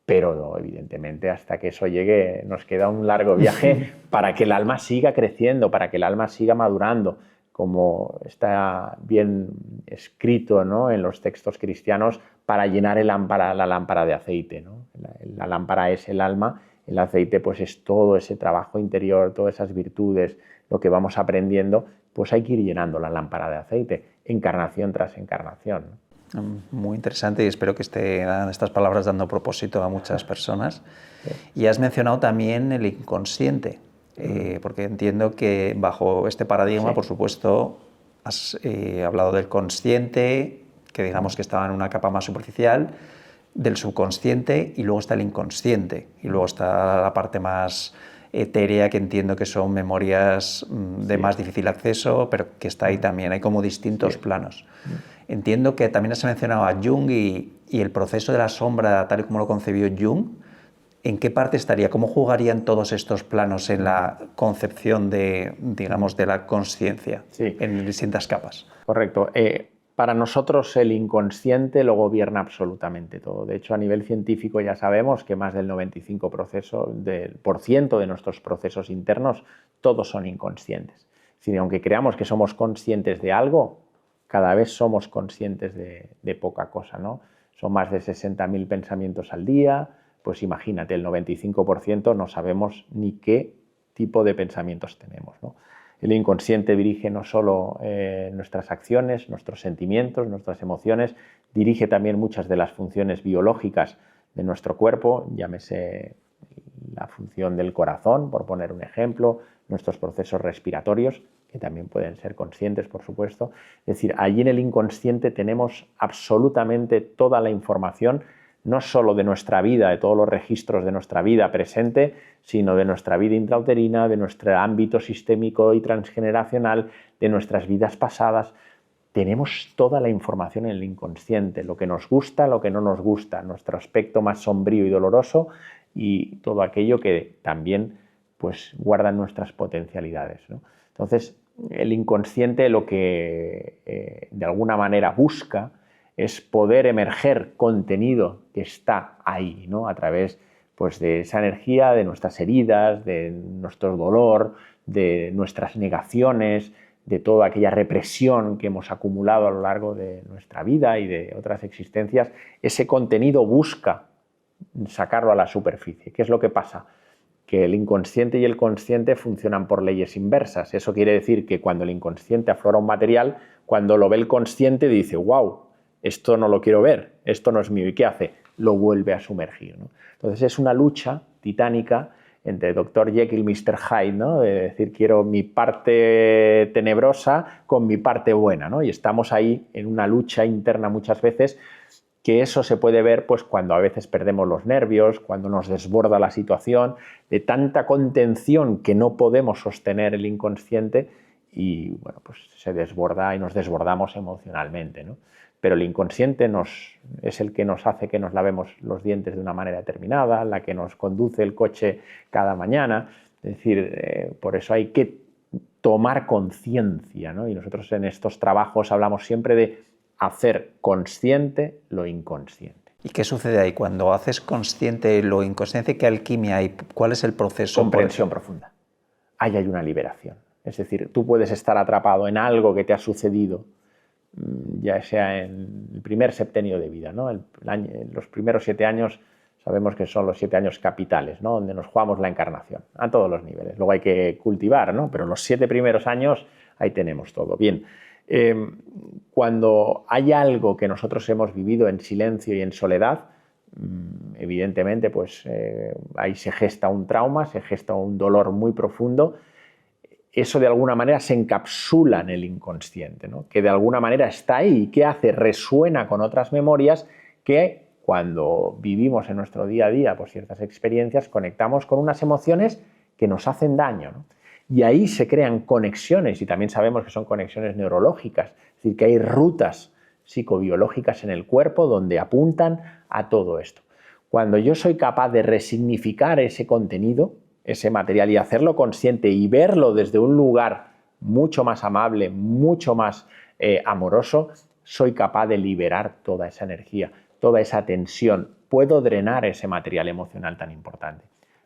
A: Pero no, evidentemente hasta que eso llegue nos queda un largo viaje para que el alma siga creciendo, para que el alma siga madurando, como está bien escrito, ¿no?, en los textos cristianos, para llenar la lámpara de aceite, ¿no? La lámpara es el alma, el aceite pues es todo ese trabajo interior, todas esas virtudes, lo que vamos aprendiendo, pues hay que ir llenando la lámpara de aceite, encarnación tras encarnación, ¿no?
B: Muy interesante y espero que estén estas palabras dando propósito a muchas personas. Y has mencionado también el inconsciente, porque entiendo que bajo este paradigma, por supuesto, has hablado del consciente, que digamos que estaba en una capa más superficial, del subconsciente, y luego está el inconsciente, y luego está la parte más etérea, que entiendo que son memorias de más difícil acceso, pero que está ahí también, hay como distintos planos. Entiendo que también has mencionado a Jung y el proceso de la sombra, tal y como lo concebió Jung. ¿En qué parte estaría? ¿Cómo jugarían todos estos planos en la concepción de, digamos, de la consciencia en distintas capas?
A: Correcto. Para nosotros el inconsciente lo gobierna absolutamente todo. De hecho, a nivel científico ya sabemos que más del 95% de nuestros procesos internos todos son inconscientes. Es decir, aunque creamos que somos conscientes de algo, cada vez somos conscientes de poca cosa, ¿no? Son más de 60.000 pensamientos al día, pues imagínate, el 95% no sabemos ni qué tipo de pensamientos tenemos, ¿no? El inconsciente dirige no solo nuestras acciones, nuestros sentimientos, nuestras emociones, dirige también muchas de las funciones biológicas de nuestro cuerpo, llámese la función del corazón, por poner un ejemplo, nuestros procesos respiratorios, que también pueden ser conscientes, por supuesto. Es decir, allí en el inconsciente tenemos absolutamente toda la información, no solo de nuestra vida, de todos los registros de nuestra vida presente, sino de nuestra vida intrauterina, de nuestro ámbito sistémico y transgeneracional, de nuestras vidas pasadas. Tenemos toda la información en el inconsciente, lo que nos gusta, lo que no nos gusta, nuestro aspecto más sombrío y doloroso y todo aquello que también pues, guarda nuestras potencialidades, ¿no? Entonces, el inconsciente lo que de alguna manera busca es poder emerger contenido que está ahí, ¿no?, a través pues, de esa energía, de nuestras heridas, de nuestro dolor, de nuestras negaciones, de toda aquella represión que hemos acumulado a lo largo de nuestra vida y de otras existencias. Ese contenido busca sacarlo a la superficie. ¿Qué es lo que pasa? Que el inconsciente y el consciente funcionan por leyes inversas. Eso quiere decir que cuando el inconsciente aflora un material, cuando lo ve el consciente dice, wow, esto no lo quiero ver, esto no es mío. ¿Y qué hace? Lo vuelve a sumergir, ¿no? Entonces es una lucha titánica entre Dr. Jekyll y Mr. Hyde, ¿no?, de decir, quiero mi parte tenebrosa con mi parte buena, ¿no? Y estamos ahí en una lucha interna muchas veces, que eso se puede ver pues, cuando a veces perdemos los nervios, cuando nos desborda la situación, de tanta contención que no podemos sostener el inconsciente y bueno, pues se desborda y nos desbordamos emocionalmente, ¿no? Pero el inconsciente es el que nos hace que nos lavemos los dientes de una manera determinada, la que nos conduce el coche cada mañana. Es decir, por eso hay que tomar conciencia, ¿no? Y nosotros en estos trabajos hablamos siempre de hacer consciente lo inconsciente.
B: ¿Y qué sucede ahí? Cuando haces consciente lo inconsciente, ¿qué alquimia hay? ¿Cuál es el proceso?
A: Comprensión profunda. Ahí hay una liberación. Es decir, tú puedes estar atrapado en algo que te ha sucedido, ya sea en el primer septenio de vida, ¿no? Los primeros 7 años sabemos que son los 7 años capitales, ¿no? Donde nos jugamos la encarnación, a todos los niveles. Luego hay que cultivar, ¿no? Pero los 7 primeros años, ahí tenemos todo. Bien, cuando hay algo que nosotros hemos vivido en silencio y en soledad, evidentemente, pues ahí se gesta un trauma, se gesta un dolor muy profundo. Eso de alguna manera se encapsula en el inconsciente, ¿no? Que de alguna manera está ahí y ¿qué hace? Resuena con otras memorias que cuando vivimos en nuestro día a día pues, ciertas experiencias conectamos con unas emociones que nos hacen daño, ¿no? Y ahí se crean conexiones y también sabemos que son conexiones neurológicas, es decir, que hay rutas psicobiológicas en el cuerpo donde apuntan a todo esto. Cuando yo soy capaz de resignificar ese contenido, ese material y hacerlo consciente y verlo desde un lugar mucho más amable, mucho más amoroso, soy capaz de liberar toda esa energía, toda esa tensión. Puedo drenar ese material emocional tan importante.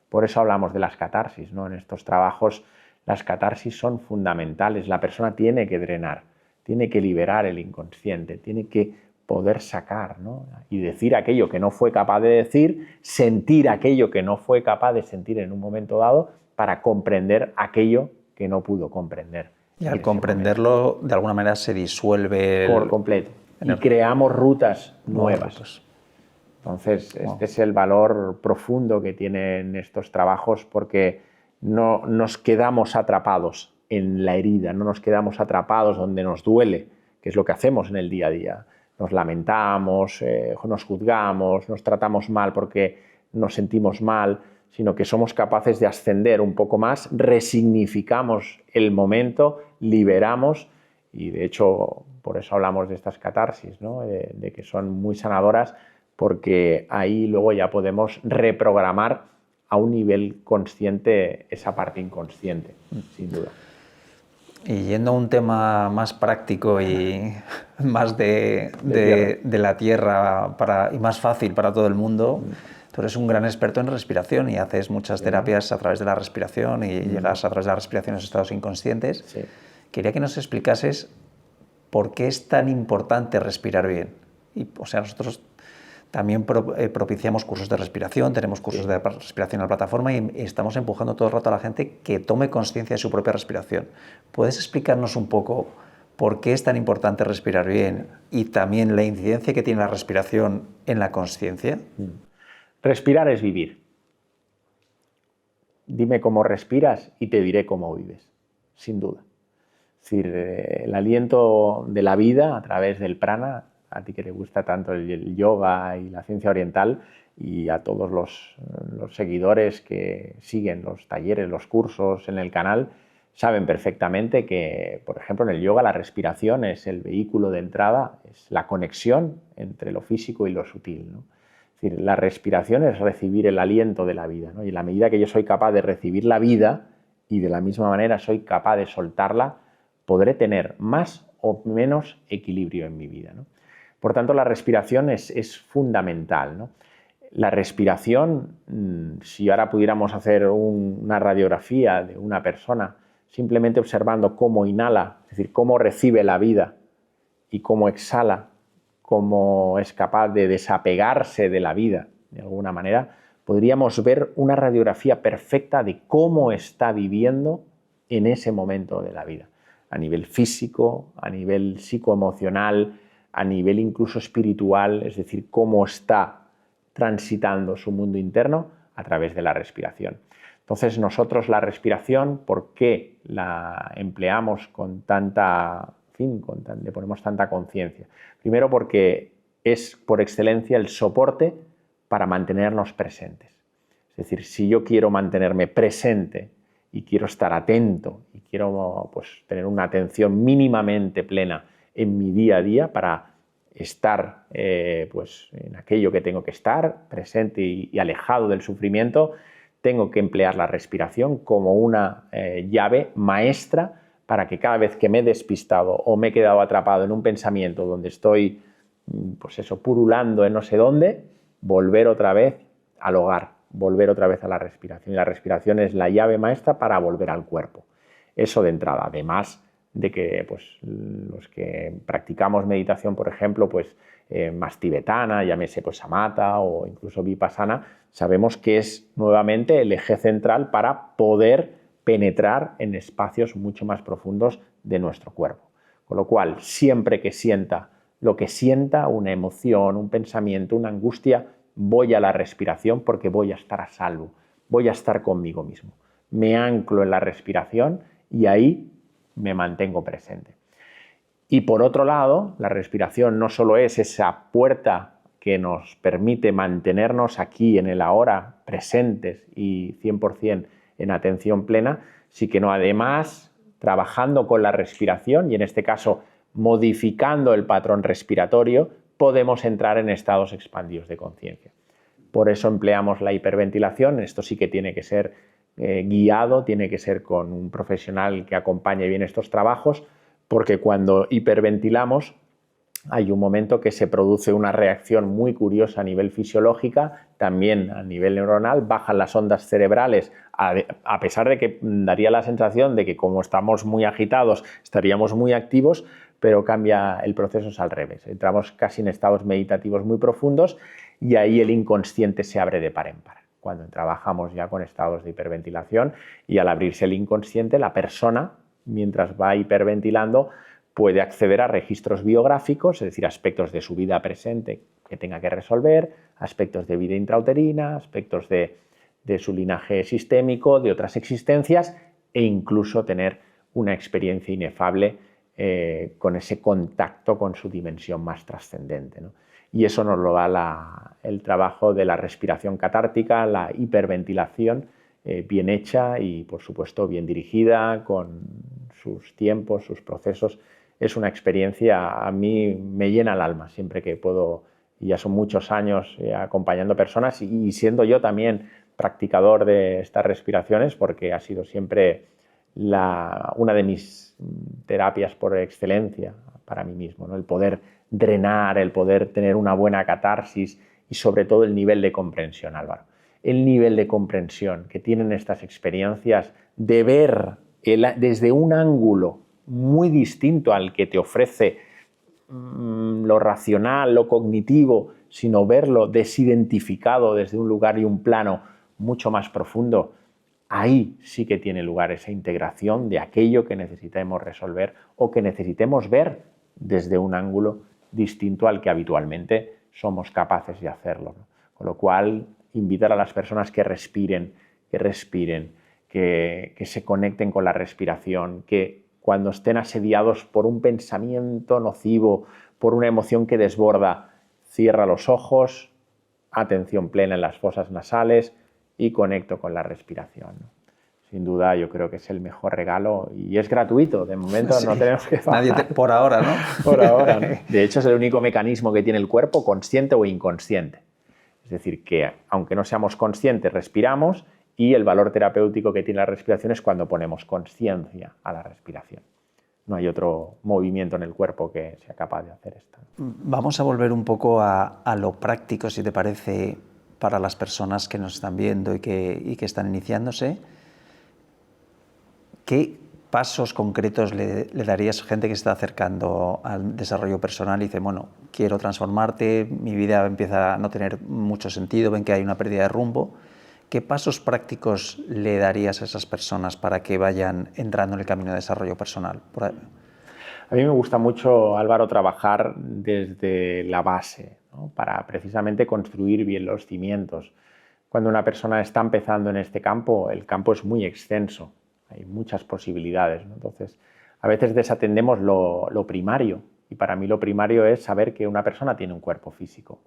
A: Por eso hablamos de las catarsis, ¿no? En estos trabajos las catarsis son fundamentales. La persona tiene que drenar, tiene que liberar el inconsciente, tiene que poder sacar, ¿no? Y decir aquello que no fue capaz de decir, sentir aquello que no fue capaz de sentir en un momento dado para comprender aquello que no pudo comprender.
B: Y al comprenderlo, de alguna manera se disuelve
A: por completo. Y creamos rutas nuevas. Entonces, este es el valor profundo que tienen estos trabajos porque no nos quedamos atrapados en la herida, no nos quedamos atrapados donde nos duele, que es lo que hacemos en el día a día. Nos lamentamos, nos juzgamos, nos tratamos mal porque nos sentimos mal, sino que somos capaces de ascender un poco más, resignificamos el momento, liberamos y de hecho por eso hablamos de estas catarsis, ¿no? de que son muy sanadoras porque ahí luego ya podemos reprogramar a un nivel consciente esa parte inconsciente, sin duda.
B: Y yendo a un tema más práctico y más de la tierra y más fácil para todo el mundo, tú eres un gran experto en respiración y haces muchas terapias a través de la respiración y llegas a través de la respiración a esos estados inconscientes. Sí. Quería que nos explicases por qué es tan importante respirar bien. Y, o sea, nosotros también propiciamos cursos de respiración, tenemos cursos de respiración en la plataforma y estamos empujando todo el rato a la gente que tome conciencia de su propia respiración. ¿Puedes explicarnos un poco por qué es tan importante respirar bien y también la incidencia que tiene la respiración en la consciencia?
A: Respirar es vivir. Dime cómo respiras y te diré cómo vives, sin duda. Es decir, el aliento de la vida a través del prana, a ti que te gusta tanto el yoga y la ciencia oriental y a todos los seguidores que siguen los talleres, los cursos en el canal, saben perfectamente que, por ejemplo, en el yoga la respiración es el vehículo de entrada, es la conexión entre lo físico y lo sutil, ¿no? Es decir, la respiración es recibir el aliento de la vida, ¿no? Y en la medida que yo soy capaz de recibir la vida y de la misma manera soy capaz de soltarla, podré tener más o menos equilibrio en mi vida, ¿no? Por tanto, la respiración es fundamental, ¿no? La respiración, si ahora pudiéramos hacer una radiografía de una persona simplemente observando cómo inhala, es decir, cómo recibe la vida y cómo exhala, cómo es capaz de desapegarse de la vida de alguna manera, podríamos ver una radiografía perfecta de cómo está viviendo en ese momento de la vida, a nivel físico, a nivel psicoemocional, a nivel incluso espiritual, es decir, cómo está transitando su mundo interno a través de la respiración. Entonces nosotros la respiración, ¿por qué la empleamos con tanta, le ponemos tanta conciencia? Primero porque es por excelencia el soporte para mantenernos presentes. Es decir, si yo quiero mantenerme presente y quiero estar atento y quiero pues, tener una atención mínimamente plena en mi día a día para estar pues, en aquello que tengo que estar, presente y alejado del sufrimiento, tengo que emplear la respiración como una llave maestra para que cada vez que me he despistado o me he quedado atrapado en un pensamiento donde estoy pues eso, purulando en no sé dónde, volver otra vez al hogar, volver otra vez a la respiración. Y la respiración es la llave maestra para volver al cuerpo. Eso de entrada. Además de que pues, los que practicamos meditación, por ejemplo, pues, más tibetana, llámese pues, samatha o incluso vipassana, sabemos que es nuevamente el eje central para poder penetrar en espacios mucho más profundos de nuestro cuerpo. Con lo cual, siempre que sienta lo que sienta, una emoción, un pensamiento, una angustia, voy a la respiración porque voy a estar a salvo, voy a estar conmigo mismo. Me anclo en la respiración y ahí me mantengo presente. Y por otro lado, la respiración no solo es esa puerta que nos permite mantenernos aquí en el ahora, presentes y 100% en atención plena, sino además trabajando con la respiración y en este caso modificando el patrón respiratorio, podemos entrar en estados expandidos de conciencia. Por eso empleamos la hiperventilación. Esto sí que tiene que ser guiado, tiene que ser con un profesional que acompañe bien estos trabajos, porque cuando hiperventilamos hay un momento que se produce una reacción muy curiosa a nivel fisiológica, también a nivel neuronal, bajan las ondas cerebrales, a pesar de que daría la sensación de que como estamos muy agitados estaríamos muy activos, pero cambia el proceso, es al revés. Entramos casi en estados meditativos muy profundos y ahí el inconsciente se abre de par en par. Cuando trabajamos ya con estados de hiperventilación y al abrirse el inconsciente, la persona, mientras va hiperventilando, puede acceder a registros biográficos, es decir, aspectos de su vida presente que tenga que resolver, aspectos de vida intrauterina, aspectos de su linaje sistémico, de otras existencias e incluso tener una experiencia inefable con ese contacto con su dimensión más trascendente, ¿no? Y eso nos lo da el trabajo de la respiración catártica, la hiperventilación bien hecha y, por supuesto, bien dirigida, con sus tiempos, sus procesos. Es una experiencia, a mí me llena el alma siempre que puedo, y ya son muchos años acompañando personas y siendo yo también practicador de estas respiraciones, porque ha sido siempre una de mis terapias por excelencia para mí mismo, ¿no? El poder drenar, el poder tener una buena catarsis y sobre todo el nivel de comprensión, Álvaro. El nivel de comprensión que tienen estas experiencias de ver desde un ángulo muy distinto al que te ofrece lo racional, lo cognitivo, sino verlo desidentificado desde un lugar y un plano mucho más profundo, ahí sí que tiene lugar esa integración de aquello que necesitemos resolver o que necesitemos ver desde un ángulo distinto al que habitualmente somos capaces de hacerlo, ¿no? Con lo cual, invitar a las personas que respiren, que se conecten con la respiración, que cuando estén asediados por un pensamiento nocivo, por una emoción que desborda, cierra los ojos, atención plena en las fosas nasales y conecto con la respiración, ¿no? Sin duda, yo creo que es el mejor regalo y es gratuito. De momento sí, no tenemos que pagar.
B: Por ahora, ¿no?
A: Por ahora, ¿no? De hecho, es el único mecanismo que tiene el cuerpo, consciente o inconsciente. Es decir, que aunque no seamos conscientes, respiramos y el valor terapéutico que tiene la respiración es cuando ponemos conciencia a la respiración. No hay otro movimiento en el cuerpo que sea capaz de hacer esto.
B: Vamos a volver un poco a lo práctico, si te parece, para las personas que nos están viendo y que están iniciándose. ¿Qué pasos concretos le darías a gente que se está acercando al desarrollo personal y dice, bueno, quiero transformarte, mi vida empieza a no tener mucho sentido, ven que hay una pérdida de rumbo? ¿Qué pasos prácticos le darías a esas personas para que vayan entrando en el camino de desarrollo personal?
A: A mí me gusta mucho, Álvaro, trabajar desde la base, ¿no? Para precisamente construir bien los cimientos. Cuando una persona está empezando en este campo, el campo es muy extenso. Hay muchas posibilidades, ¿no? Entonces, a veces desatendemos lo primario y para mí lo primario es saber que una persona tiene un cuerpo físico,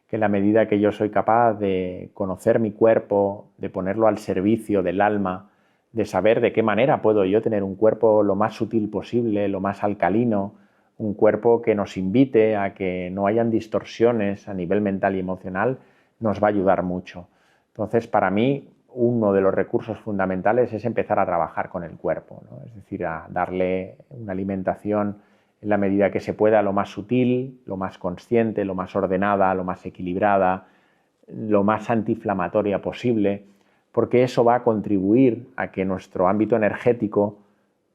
A: que en la medida que yo soy capaz de conocer mi cuerpo, de ponerlo al servicio del alma, de saber de qué manera puedo yo tener un cuerpo lo más sutil posible, lo más alcalino, un cuerpo que nos invite a que no hayan distorsiones a nivel mental y emocional, nos va a ayudar mucho. Entonces, para mí, uno de los recursos fundamentales es empezar a trabajar con el cuerpo, ¿no? Es decir, a darle una alimentación en la medida que se pueda lo más sutil, lo más consciente, lo más ordenada, lo más equilibrada, lo más antiinflamatoria posible, porque eso va a contribuir a que nuestro ámbito energético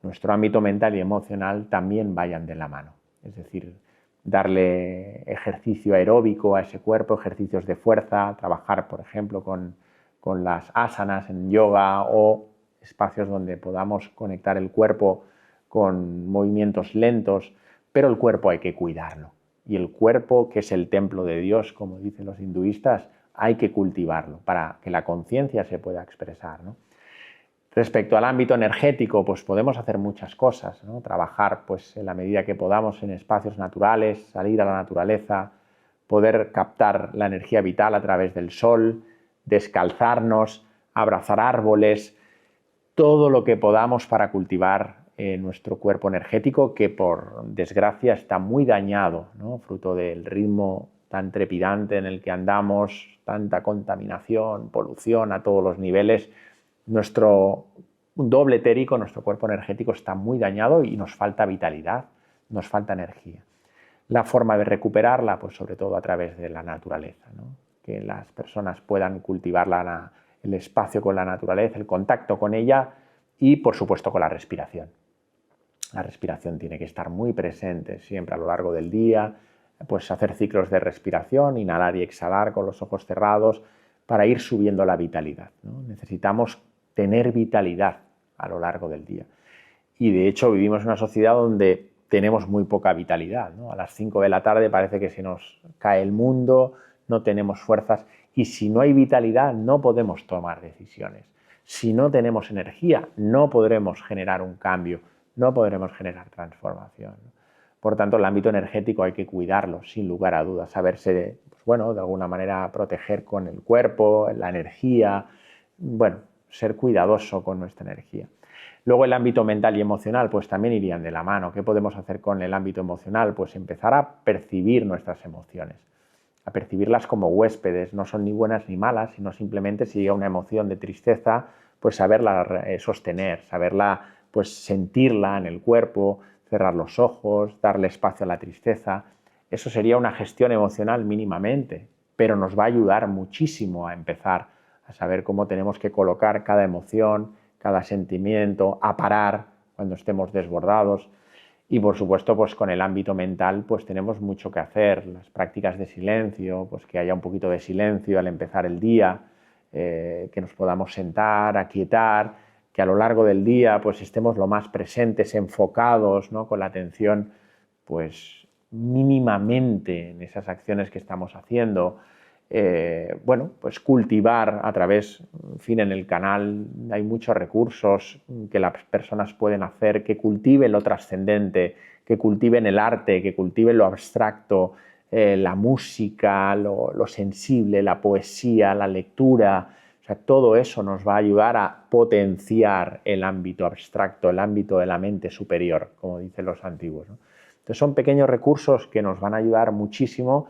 A: nuestro ámbito mental y emocional también vayan de la mano. Es decir, darle ejercicio aeróbico a ese cuerpo, ejercicios de fuerza, trabajar, por ejemplo, con las asanas en yoga o espacios donde podamos conectar el cuerpo con movimientos lentos, pero el cuerpo hay que cuidarlo. Y el cuerpo, que es el templo de Dios, como dicen los hinduistas, hay que cultivarlo para que la conciencia se pueda expresar, ¿no? Respecto al ámbito energético, pues podemos hacer muchas cosas, ¿no? Trabajar pues, en la medida que podamos en espacios naturales, salir a la naturaleza, poder captar la energía vital a través del sol, descalzarnos, abrazar árboles, todo lo que podamos para cultivar nuestro cuerpo energético, que por desgracia está muy dañado, ¿no? Fruto del ritmo tan trepidante en el que andamos, tanta contaminación, polución a todos los niveles. Nuestro doble etérico, nuestro cuerpo energético está muy dañado y nos falta vitalidad, nos falta energía. La forma de recuperarla, pues sobre todo a través de la naturaleza, ¿no? Que las personas puedan cultivar el espacio con la naturaleza, el contacto con ella y, por supuesto, con la respiración. La respiración tiene que estar muy presente siempre a lo largo del día, pues hacer ciclos de respiración, inhalar y exhalar con los ojos cerrados para ir subiendo la vitalidad, ¿no? Necesitamos tener vitalidad a lo largo del día. Y de hecho vivimos en una sociedad donde tenemos muy poca vitalidad, ¿no? A las 5 de la tarde parece que se nos cae el mundo, no tenemos fuerzas y si no hay vitalidad no podemos tomar decisiones. Si no tenemos energía no podremos generar un cambio, no podremos generar transformación. Por tanto, el ámbito energético hay que cuidarlo, sin lugar a dudas, saberse, pues bueno, de alguna manera proteger con el cuerpo, la energía, bueno, ser cuidadoso con nuestra energía. Luego el ámbito mental y emocional pues también irían de la mano. ¿Qué podemos hacer con el ámbito emocional? Pues empezar a percibir nuestras emociones, a percibirlas como huéspedes, no son ni buenas ni malas, sino simplemente si llega una emoción de tristeza, pues saberla sostener, saberla, pues sentirla en el cuerpo, cerrar los ojos, darle espacio a la tristeza. Eso sería una gestión emocional mínimamente, pero nos va a ayudar muchísimo a empezar a saber cómo tenemos que colocar cada emoción, cada sentimiento, a parar cuando estemos desbordados. Y por supuesto, pues con el ámbito mental, pues tenemos mucho que hacer, las prácticas de silencio, pues que haya un poquito de silencio al empezar el día, que nos podamos sentar, aquietar, que a lo largo del día pues estemos lo más presentes, enfocados, ¿no? Con la atención pues mínimamente en esas acciones que estamos haciendo. Bueno, pues cultivar a través, en fin, en el canal hay muchos recursos que las personas pueden hacer, que cultiven lo trascendente, que cultiven el arte, que cultiven lo abstracto, la música, lo sensible, la poesía, la lectura. O sea, todo eso nos va a ayudar a potenciar el ámbito abstracto, el ámbito de la mente superior, como dicen los antiguos, ¿no? Entonces son pequeños recursos que nos van a ayudar muchísimo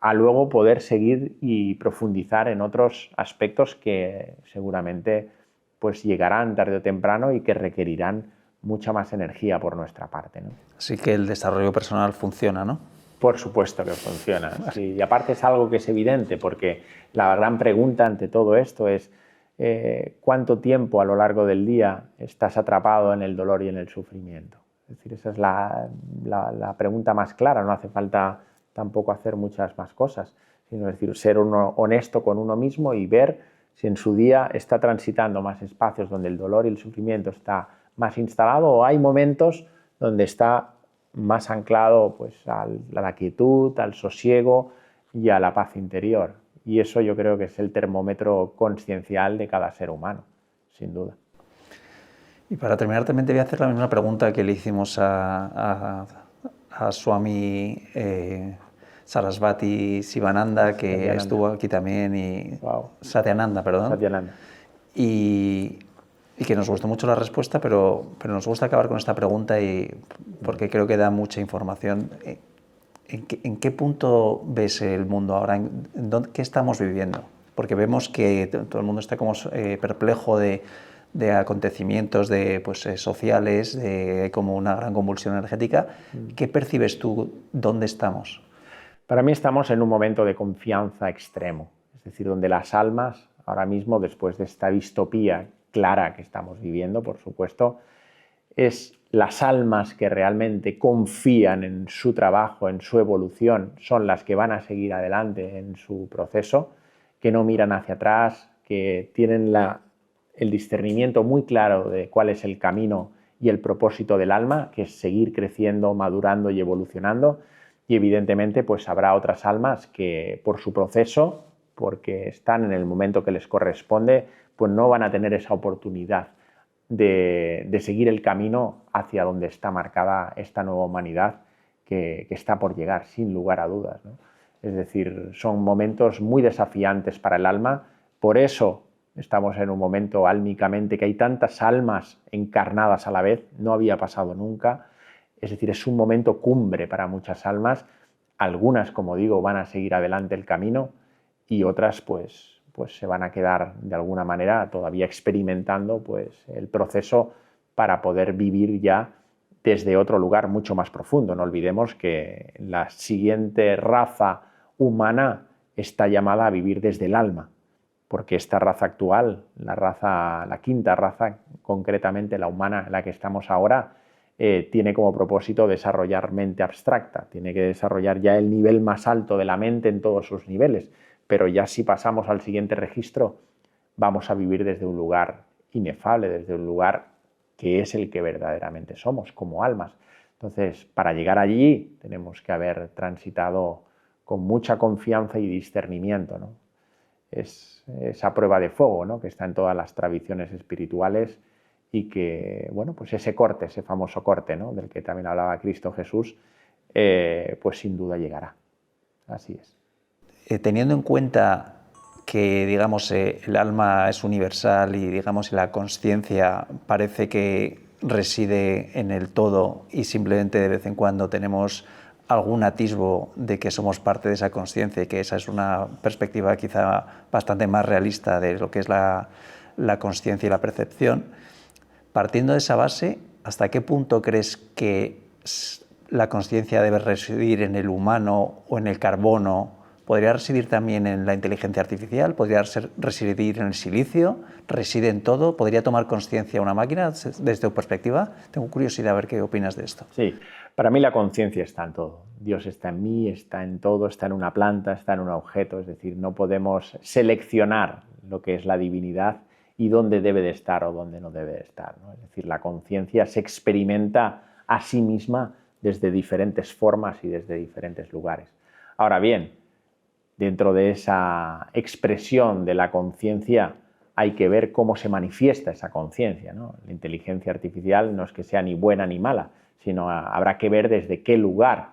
A: a luego poder seguir y profundizar en otros aspectos que seguramente pues llegarán tarde o temprano y que requerirán mucha más energía por nuestra parte, ¿no?
B: Así que el desarrollo personal funciona, ¿no?
A: Por supuesto que funciona. Sí, y aparte es algo que es evidente, porque la gran pregunta ante todo esto es ¿cuánto tiempo a lo largo del día estás atrapado en el dolor y en el sufrimiento? Es decir, esa es la pregunta más clara, no hace falta tampoco hacer muchas más cosas, sino decir, ser uno honesto con uno mismo y ver si en su día está transitando más espacios donde el dolor y el sufrimiento está más instalado o hay momentos donde está más anclado pues, a la quietud, al sosiego y a la paz interior. Y eso yo creo que es el termómetro consciencial de cada ser humano, sin duda.
B: Y para terminar también te voy a hacer la misma pregunta que le hicimos a Swami Sarasvati Sivananda, que Satyananda estuvo aquí también, y
A: wow.
B: Satyananda, perdón.
A: Satyananda.
B: Y que nos gustó mucho la respuesta, pero nos gusta acabar con esta pregunta porque creo que da mucha información. ¿En qué punto ves el mundo ahora? ¿Qué estamos viviendo? Porque vemos que todo el mundo está como perplejo de acontecimientos sociales, de como una gran convulsión energética. ¿Qué percibes tú? ¿Dónde estamos?
A: Para mí estamos en un momento de confianza extremo, es decir, donde las almas ahora mismo, después de esta distopía clara que estamos viviendo, por supuesto, es las almas que realmente confían en su trabajo, en su evolución, son las que van a seguir adelante en su proceso, que no miran hacia atrás, que tienen el discernimiento muy claro de cuál es el camino y el propósito del alma, que es seguir creciendo, madurando y evolucionando. Y evidentemente pues habrá otras almas que por su proceso, porque están en el momento que les corresponde, pues no van a tener esa oportunidad de seguir el camino hacia donde está marcada esta nueva humanidad que está por llegar, sin lugar a dudas, ¿no? Es decir, son momentos muy desafiantes para el alma, por eso estamos en un momento álmicamente que hay tantas almas encarnadas a la vez, no había pasado nunca, es decir, es un momento cumbre para muchas almas, algunas, como digo, van a seguir adelante el camino y otras pues se van a quedar de alguna manera todavía experimentando pues el proceso para poder vivir ya desde otro lugar mucho más profundo. No olvidemos que la siguiente raza humana está llamada a vivir desde el alma, porque esta raza actual, la quinta raza, concretamente la humana en la que estamos ahora, tiene como propósito desarrollar mente abstracta, tiene que desarrollar ya el nivel más alto de la mente en todos sus niveles, pero ya si pasamos al siguiente registro, vamos a vivir desde un lugar inefable, desde un lugar que es el que verdaderamente somos, como almas. Entonces, para llegar allí tenemos que haber transitado con mucha confianza y discernimiento, ¿no? Es esa prueba de fuego, ¿no?, que está en todas las tradiciones espirituales y que, bueno, pues ese corte, ese famoso corte, ¿no?, del que también hablaba Cristo Jesús, pues sin duda llegará. Así es.
B: Teniendo en cuenta que, digamos, el alma es universal y, digamos, la consciencia parece que reside en el todo y simplemente de vez en cuando tenemos algún atisbo de que somos parte de esa consciencia y que esa es una perspectiva quizá bastante más realista de lo que es la consciencia y la percepción, partiendo de esa base, ¿hasta qué punto crees que la consciencia debe residir en el humano o en el carbono? ¿Podría residir también en la inteligencia artificial? ¿Podría residir en el silicio? ¿Reside en todo? ¿Podría tomar conciencia una máquina desde tu perspectiva? Tengo curiosidad a ver qué opinas de esto.
A: Sí, para mí la conciencia está en todo. Dios está en mí, está en todo, está en una planta, está en un objeto. Es decir, no podemos seleccionar lo que es la divinidad y dónde debe de estar o dónde no debe de estar, ¿no? Es decir, la conciencia se experimenta a sí misma desde diferentes formas y desde diferentes lugares. Ahora bien, dentro de esa expresión de la conciencia hay que ver cómo se manifiesta esa conciencia, ¿no? La inteligencia artificial no es que sea ni buena ni mala, sino habrá que ver desde qué lugar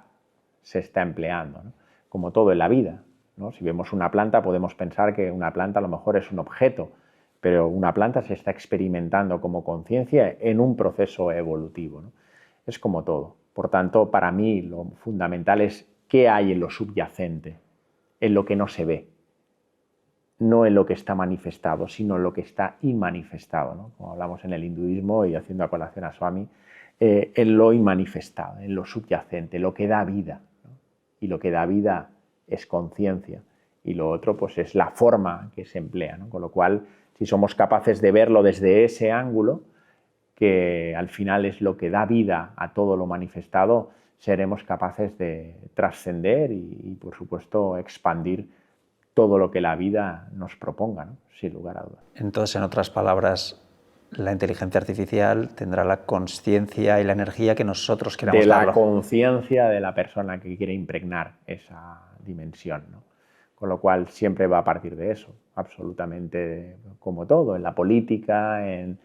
A: se está empleando, ¿no? Como todo en la vida, ¿no? Si vemos una planta podemos pensar que una planta a lo mejor es un objeto, pero una planta se está experimentando como conciencia en un proceso evolutivo, ¿no? Es como todo. Por tanto, para mí lo fundamental es qué hay en lo subyacente, en lo que no se ve, no en lo que está manifestado, sino en lo que está inmanifestado, ¿no? Como hablamos en el hinduismo y haciendo a colación a Swami, en lo inmanifestado, en lo subyacente, lo que da vida, ¿no? Y lo que da vida es conciencia y lo otro pues es la forma que se emplea, ¿no? Con lo cual, si somos capaces de verlo desde ese ángulo, que al final es lo que da vida a todo lo manifestado, seremos capaces de trascender y por supuesto, expandir todo lo que la vida nos proponga, ¿no? Sin lugar a dudas.
B: Entonces, en otras palabras, la inteligencia artificial tendrá la consciencia y la energía que nosotros queramos darlo.
A: De la conciencia de la persona que quiere impregnar esa dimensión, ¿no? Con lo cual siempre va a partir de eso, absolutamente como todo, en la política, en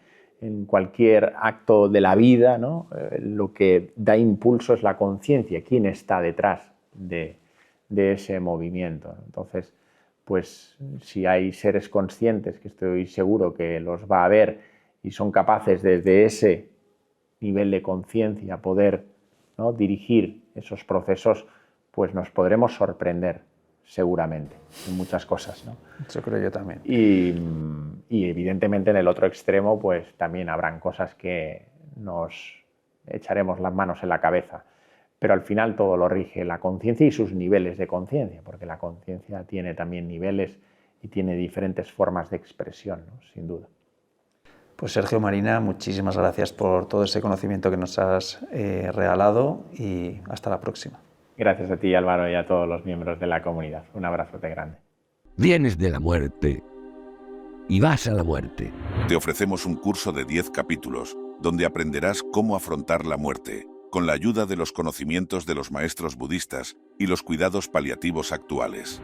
A: cualquier acto de la vida, ¿no? Lo que da impulso es la conciencia, quién está detrás de ese movimiento. Entonces, pues si hay seres conscientes, que estoy seguro que los va a haber y son capaces desde ese nivel de conciencia poder, ¿no?, dirigir esos procesos, pues nos podremos sorprender seguramente en muchas cosas, ¿no?
B: Eso creo yo también.
A: Y evidentemente en el otro extremo pues también habrán cosas que nos echaremos las manos en la cabeza, pero al final todo lo rige la conciencia y sus niveles de conciencia, porque la conciencia tiene también niveles y tiene diferentes formas de expresión, ¿no? Sin duda.
B: Pues Sergio, Marina, muchísimas gracias por todo ese conocimiento que nos has regalado y hasta la próxima.
A: Gracias a ti, Álvaro, y a todos los miembros de la comunidad. Un abrazote grande.
C: Vienes de la muerte y vas a la muerte.
D: Te ofrecemos un curso de 10 capítulos donde aprenderás cómo afrontar la muerte, con la ayuda de los conocimientos de los maestros budistas y los cuidados paliativos actuales.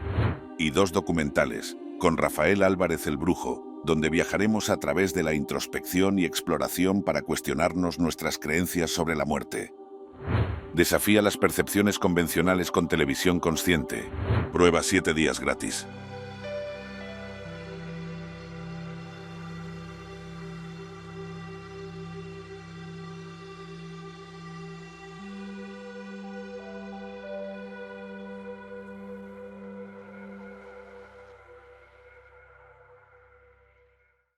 D: Y 2 documentales, con Rafael Álvarez el Brujo, donde viajaremos a través de la introspección y exploración para cuestionarnos nuestras creencias sobre la muerte. Desafía las percepciones convencionales con televisión consciente. Prueba 7 días gratis.